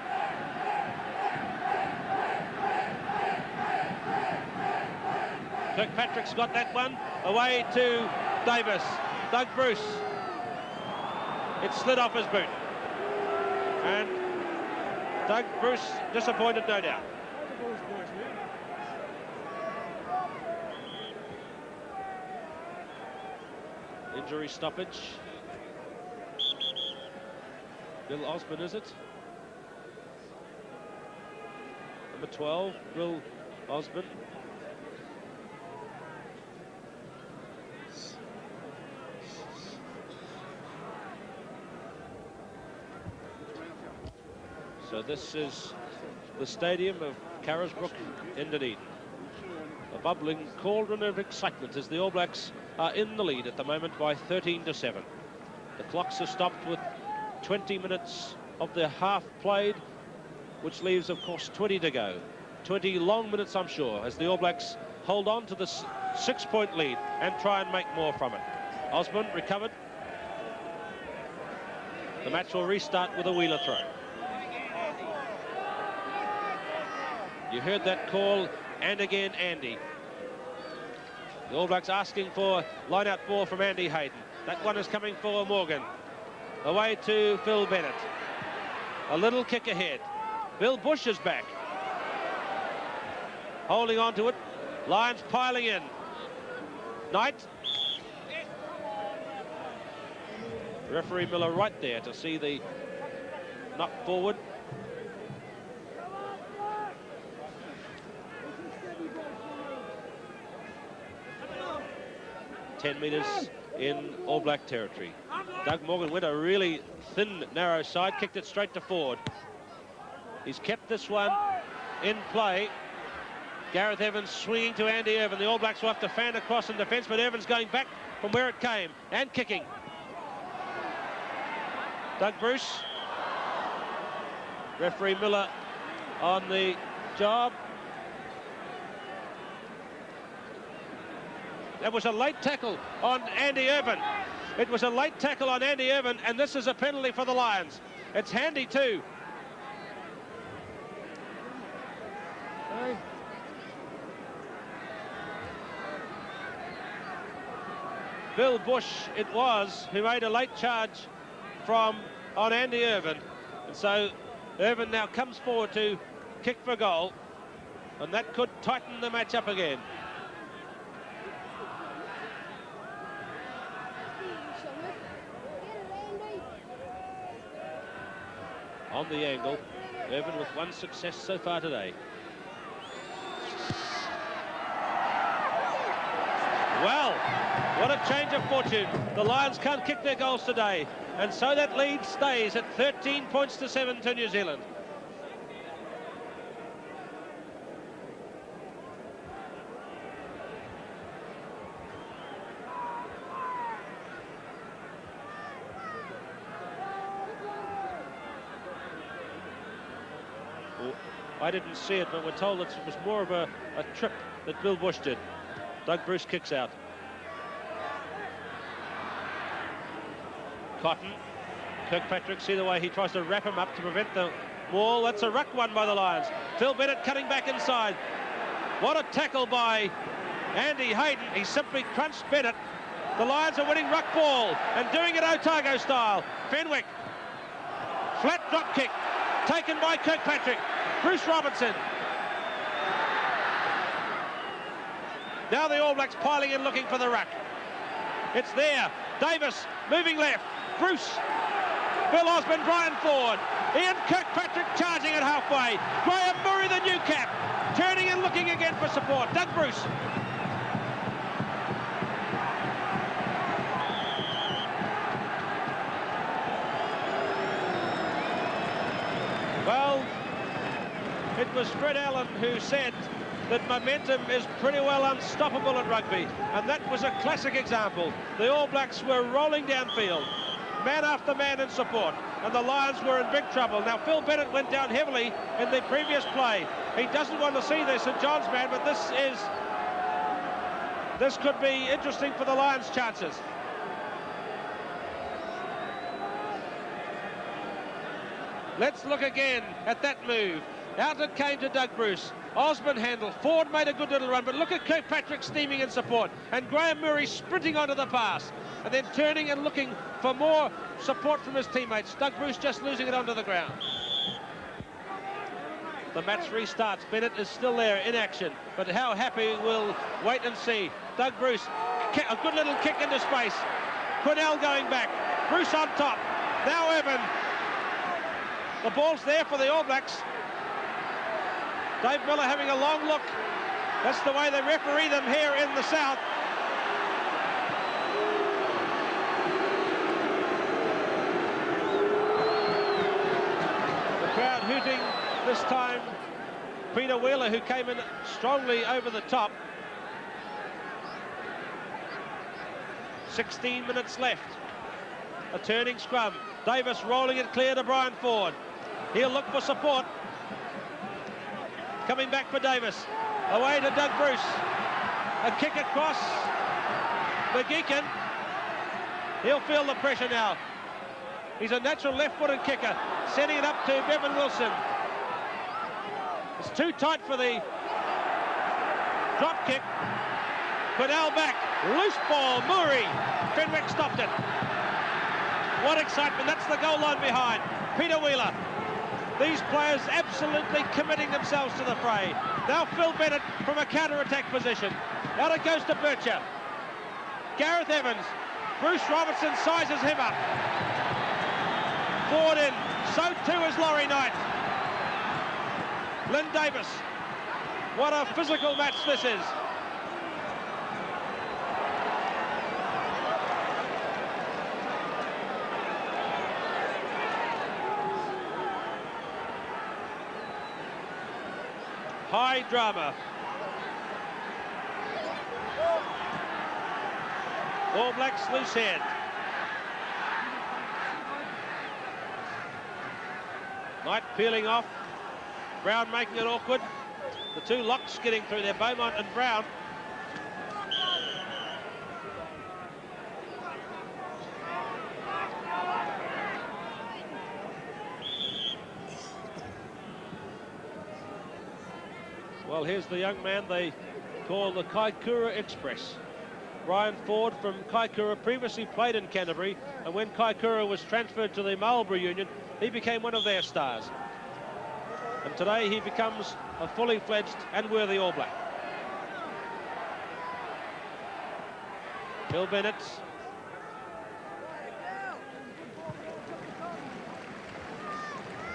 Kirkpatrick's got that one. Away to Davis. Doug Bruce. It slid off his boot. And Doug Bruce disappointed, no doubt. Injury stoppage. Bill Osborne, is it? Number 12, Bill Osborne. So this is the stadium of Carisbrook in Dunedin. A bubbling cauldron of excitement as the All Blacks are in the lead at the moment by 13-7. The clocks are stopped with 20 minutes of the half played, which leaves, of course, 20 to go. 20 long minutes, I'm sure, as the All Blacks hold on to the 6-point lead and try and make more from it. Osborne recovered. The match will restart with a Wheeler throw. You heard that call, and again Andy. The All Blacks asking for line-out ball from Andy Hayden. That one is coming for Morgan. Away to Phil Bennett. A little kick ahead. Bill Bush is back. Holding on to it. Lions piling in. Knight. Referee Miller right there to see the knock forward. $10 meters in All Black territory. Doug Morgan went a really thin, narrow side, kicked it straight to Ford. He's kept this one in play. Gareth Evans swinging to Andy Irvin. The All Blacks will have to fan across in defence, but Evans going back from where it came and kicking. Doug Bruce. Referee Miller on the job. That was a late tackle on Andy Irvin. It was a late tackle on Andy Irvin, and this is a penalty for the Lions. It's handy too. Bill Bush it was who made a late charge on Andy Irvin, and so Irvin now comes forward to kick for goal, and that could tighten the match up again. On the angle, Irvin with one success so far today. Well, what a change of fortune. The Lions can't kick their goals today, and so that lead stays at 13 points to 7 to New Zealand. I didn't see it, but we're told it was more of a trip that Bill Bush did. Doug Bruce kicks out. Cotton. Kirkpatrick, see the way he tries to wrap him up to prevent the ball. That's a ruck one by the Lions. Phil Bennett cutting back inside. What a tackle by Andy Hayden. He simply crunched Bennett. The Lions are winning ruck ball and doing it Otago style. Fenwick. Flat drop kick taken by Kirkpatrick. Bruce Robinson. Now the All Blacks piling in looking for the ruck. It's there. Davis moving left. Bruce. Bill Osborne, Brian Ford. Ian Kirkpatrick charging at halfway. Graham Murray, the new cap, turning and looking again for support. Doug Bruce. Well, it was Fred Allen who said that momentum is pretty well unstoppable at rugby, and that was a classic example. The All Blacks were rolling downfield, man after man in support, and the Lions were in big trouble. Now, Phil Bennett went down heavily in the previous play. He doesn't want to see this St John's man, but this is This could be interesting for the Lions' chances. Let's look again at that move. Out it came to Doug Bruce. Osborne handled. Ford made a good little run, but look at Kirkpatrick steaming in support. And Graham Murray sprinting onto the pass. And then turning and looking for more support from his teammates. Doug Bruce just losing it onto the ground. The match restarts. Bennett is still there in action. But how happy, we'll wait and see. Doug Bruce, a good little kick into space. Quinnell going back. Bruce on top. Now Evan. The ball's there for the All Blacks. Dave Miller having a long look. That's the way they referee them here in the South. The crowd hooting this time. Peter Wheeler, who came in strongly over the top. 16 minutes left. A turning scrum. Davis rolling it clear to Brian Ford. He'll look for support. Coming back for Davis. Away to Doug Bruce. A kick across. McGeechan. He'll feel the pressure now. He's a natural left-footed kicker. Sending it up to Bevan Wilson. It's too tight for the drop kick. Quinnell back. Loose ball. Murray. Fenwick stopped it. What excitement. That's the goal line behind. Peter Wheeler. These players absolutely committing themselves to the fray. Now Phil Bennett from a counter-attack position. Out it goes to Bircher. Gareth Evans. Bruce Robertson sizes him up. Ford in. So too is Laurie Knight. Lynn Davis. What a physical match this is. High drama. All Blacks loose head. Knight peeling off. Brown making it awkward. The two locks getting through there, Beaumont and Brown. Well, here's the young man they call the Kaikoura Express. Brian Ford from Kaikoura previously played in Canterbury, and when Kaikoura was transferred to the Marlborough Union, he became one of their stars. And today he becomes a fully fledged and worthy All Black. Phil Bennett.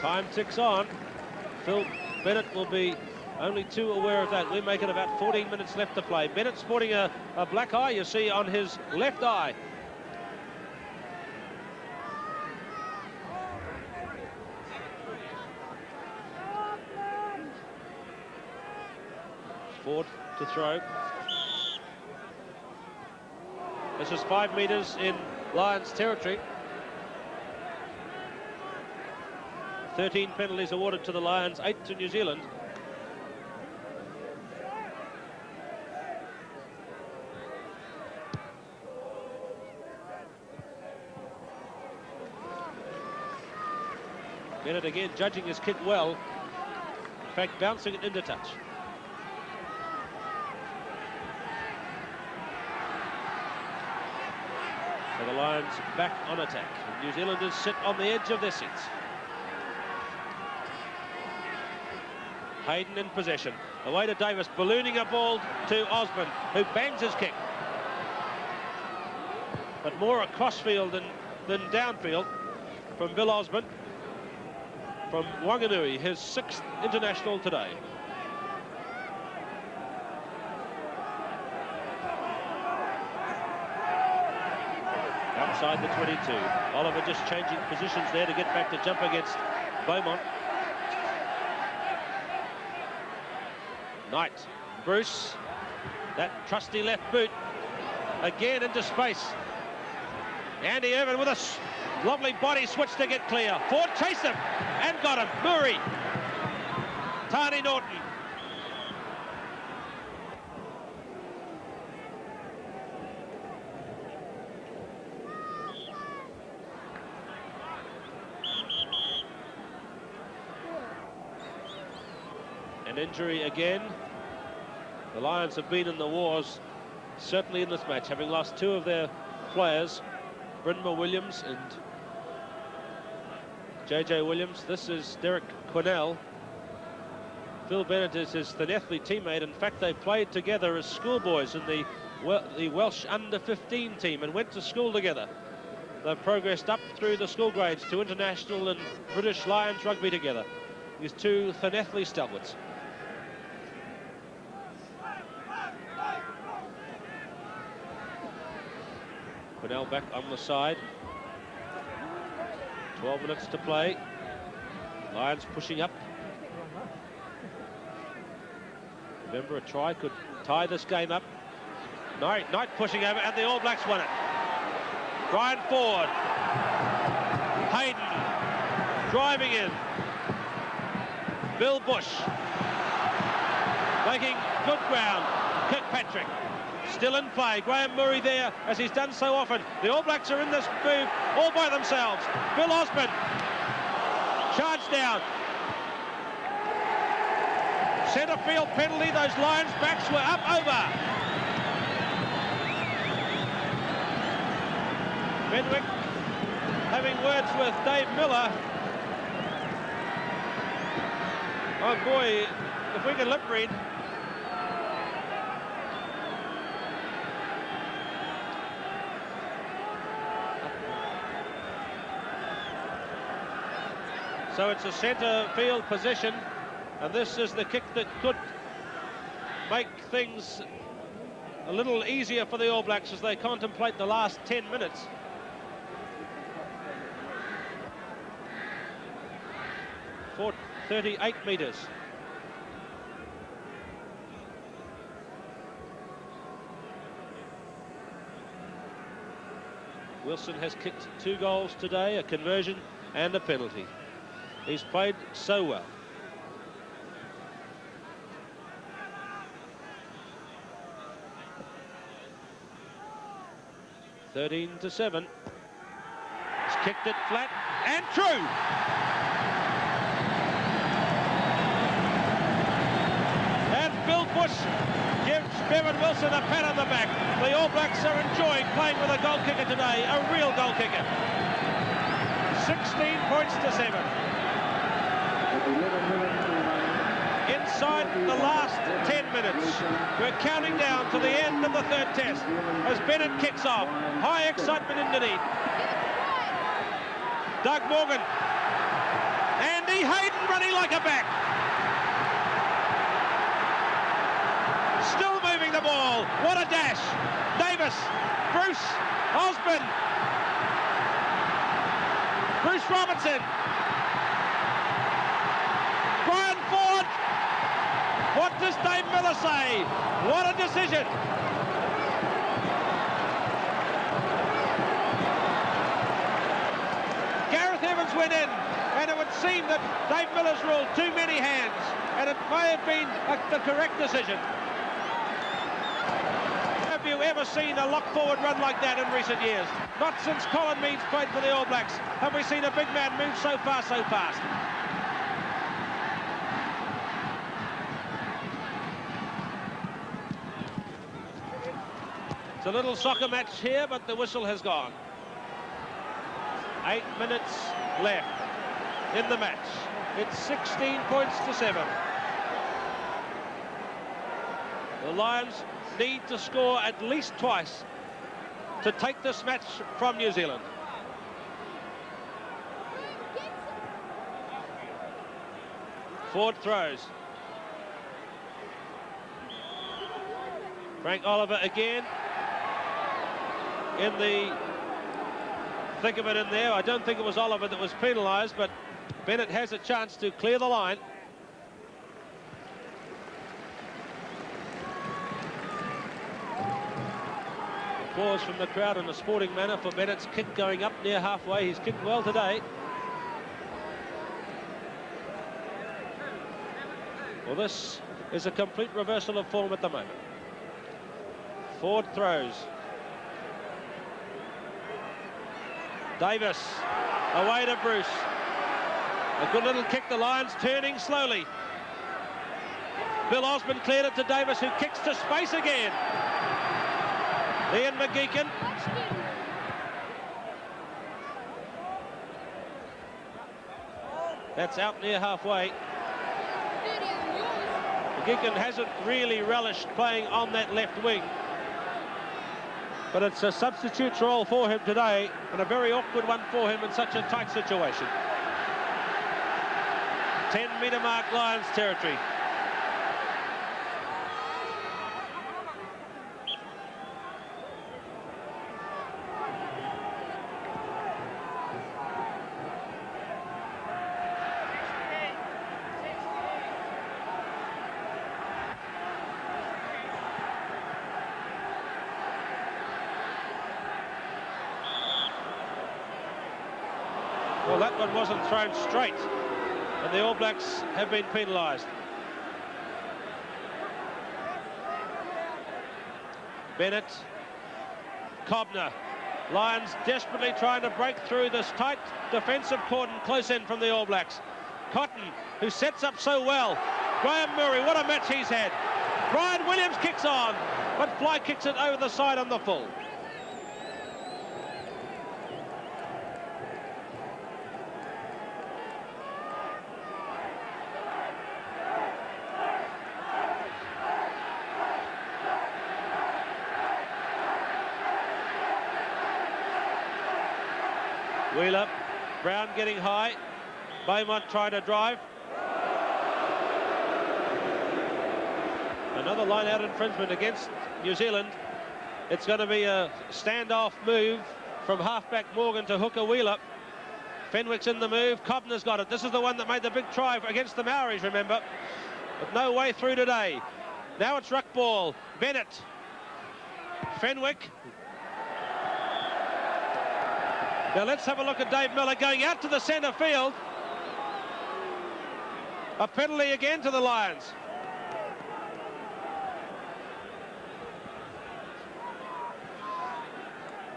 Time ticks on. Phil Bennett will be only too aware of that. We make it about 14 minutes left to play. Bennett sporting a black eye, you see, on his left eye. Ford to throw. This is 5 metres in Lions territory. 13 penalties awarded to the Lions, 8 to New Zealand. Bennett again judging his kick well. In fact, bouncing it into touch. So the Lions back on attack. And New Zealanders sit on the edge of their seats. Hayden in possession. Away to Davis, ballooning a ball to Osborne, who bangs his kick. But more across field than downfield from Bill Osborne. From Wanganui, his 6th international today. Outside the 22. Oliver just changing positions there to get back to jump against Beaumont. Knight, Bruce, that trusty left boot, again into space. Andy Irvin with a lovely body switch to get clear. Ford chased him and got him. Murray, Tani Norton. An injury again. The Lions have been in the wars, certainly in this match, having lost two of their players, Brynmar Williams and JJ Williams. This is Derek Quinnell. Phil Bennett is his Llanelli teammate. In fact, they played together as schoolboys in the Welsh under-15 team and went to school together. They've progressed up through the school grades to international and British Lions rugby together. These two Llanelli stalwarts. Quinnell back on the side. 12 minutes to play. Lions pushing up. Remember, a try could tie this game up. Knight pushing over, and the All Blacks won it. Brian Ford. Hayden driving in. Bill Bush making good ground. Kirkpatrick still in play. Graham Murray there, as he's done so often. The All Blacks are in this move all by themselves. Bill Osborne charged down. Centre field penalty. Those Lions backs were up over. Fenwick having words with Dave Miller. Oh boy, if we can lip read. So it's a centre field position, and this is the kick that could make things a little easier for the All Blacks as they contemplate the last 10 minutes. For 38 metres. Wilson has kicked 2 goals today, a conversion and a penalty. He's played so well. (13-7). He's kicked it flat and true. And Bill Bush gives Bevan Wilson a pat on the back. The All Blacks are enjoying playing with a goal kicker today, a real goal kicker. 16 points to 7. Inside the last 10 minutes, we're counting down to the end of the third test as Bennett kicks off. High excitement in Dunedin. Doug Morgan. Andy Hayden running like a back. Still moving the ball. What a dash. Davis, Bruce, Osborne, Bruce Robinson, Brian Ford. What does Dave Miller say? What a decision. Gareth Evans went in, and it would seem that Dave Miller's ruled too many hands, and it may have been the correct decision. Have you ever seen a lock-forward run like that in recent years? Not since Colin Meads played for the All Blacks have we seen a big man move so fast, so fast. It's a little soccer match here, but the whistle has gone. 8 minutes left in the match. It's 16 points to 7. The Lions need to score at least twice to take this match from New Zealand. Ford throws. Frank Oliver again. In the thick of it in there. I don't think it was Oliver that was penalised, but Bennett has a chance to clear the line. Applause from the crowd in a sporting manner for Bennett's kick going up near halfway. He's kicked well today. Well, this is a complete reversal of form at the moment. Ford throws. Davis, away to Bruce. A good little kick, the Lions turning slowly. Bill Osmond cleared it to Davis, who kicks to space again. Ian McGeechan. That's out near halfway. McGeechan hasn't really relished playing on that left wing, but it's a substitute's role for him today, and a very awkward one for him in such a tight situation. 10-metre mark, Lions territory. Well, that one wasn't thrown straight, and the All Blacks have been penalised. Bennett, Cobner. Lions desperately trying to break through this tight defensive cordon close in from the All Blacks. Cotton, who sets up so well. Graham Murray, what a match he's had. Brian Williams kicks on, but Fly kicks it over the side on the full. Wheeler, Brown getting high, Beaumont trying to drive. Another line-out infringement against New Zealand. It's going to be a standoff move from halfback Morgan to hooker Wheeler. Fenwick's in the move, Cobner's got it. This is the one that made the big try against the Maoris, remember. But no way through today. Now it's ruck ball, Bennett. Fenwick. Now let's have a look at Dave Miller going out to the centre field. A penalty again to the Lions.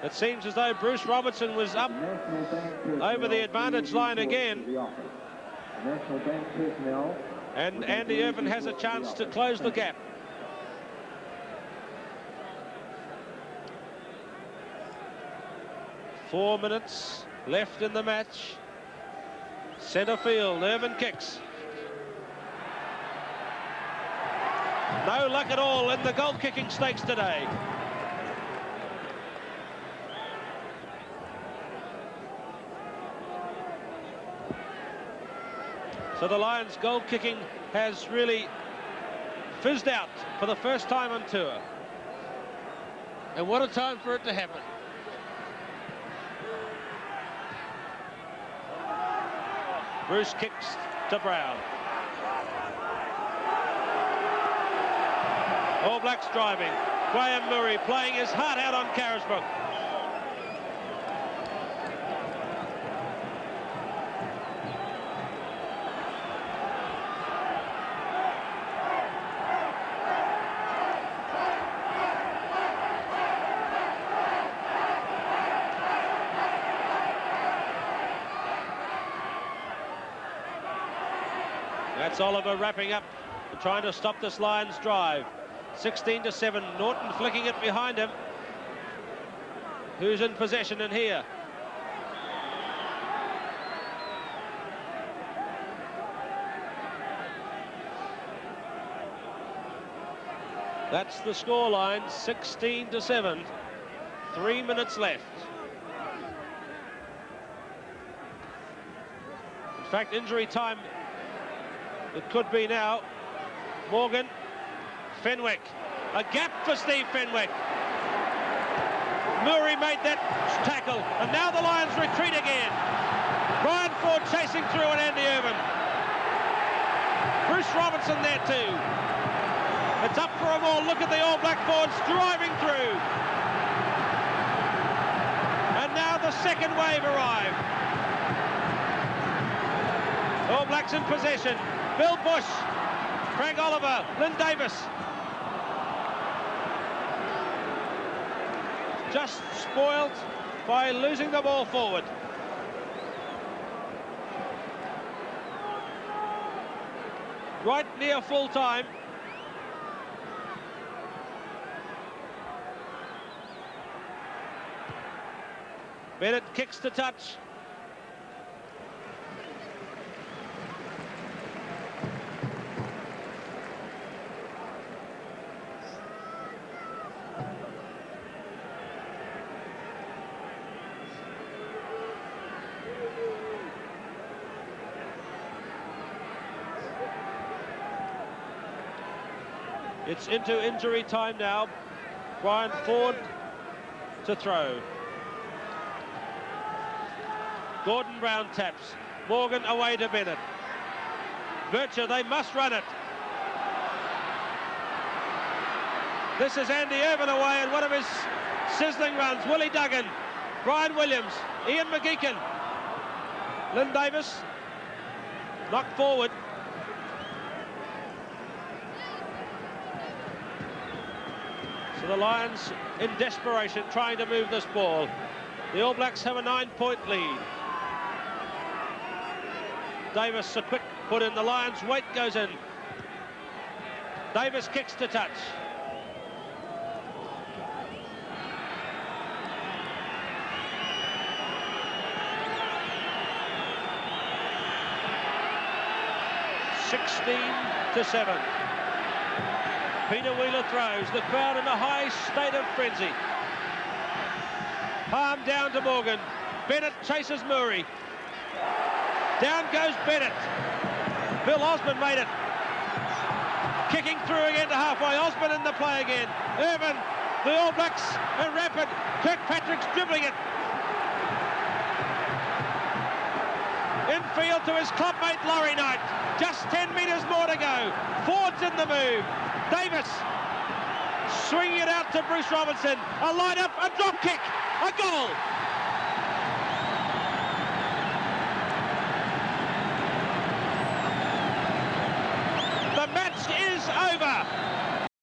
It seems as though Bruce Robertson was up over the advantage line again. And Andy Irvin has a chance to close the gap. Four minutes left in the match. Centre field, Irvin kicks. No luck at all in the goal kicking stakes today. So the Lions goal kicking has really fizzed out for the first time on tour. And what a time for it to happen. Bruce kicks to Brown. All Blacks driving. Graham Murray playing his heart out on Carisbrook. That's Oliver wrapping up, trying to stop this Lions drive. 16-7, Norton flicking it behind him. Who's in possession in here? That's the scoreline, 16-7. 3 minutes left. In fact, injury time, it could be now. Morgan, Fenwick, a gap for Steve Fenwick. Murray made that tackle, and now the Lions retreat again. Brian Ford chasing through, and Andy Irvin. Bruce Robertson there too. It's up for a ball. Look at the All Black forwards driving through. And now the second wave arrive. All Blacks in possession. Bill Bush, Frank Oliver, Lynn Davis. Just spoiled by losing the ball forward. Right near full time, Bennett kicks to touch. It's into injury time now. Brian Ford to throw. Gordon Brown taps. Morgan away to Bennett. Bircher, they must run it. This is Andy Irvin away and one of his sizzling runs. Willie Duggan, Brian Williams, Ian McGeechan. Lynn Davis knocked forward. So the Lions in desperation trying to move this ball. The All Blacks have a 9-point lead. Davis, a quick put in. The Lions' weight goes in. Davis kicks to touch. (16-7). Peter Wheeler throws. The crowd in a high state of frenzy. Palm down to Morgan. Bennett chases Murray. Down goes Bennett. Bill Osborne made it. Kicking through again to halfway. Osborne in the play again. Irvin, the All Blacks are rapid. Kirkpatrick's dribbling it. Infield to his clubmate Laurie Knight. Just 10 metres more to go. Ford's in the move. Davis swinging it out to Bruce Robinson. A line up, a drop kick, a goal.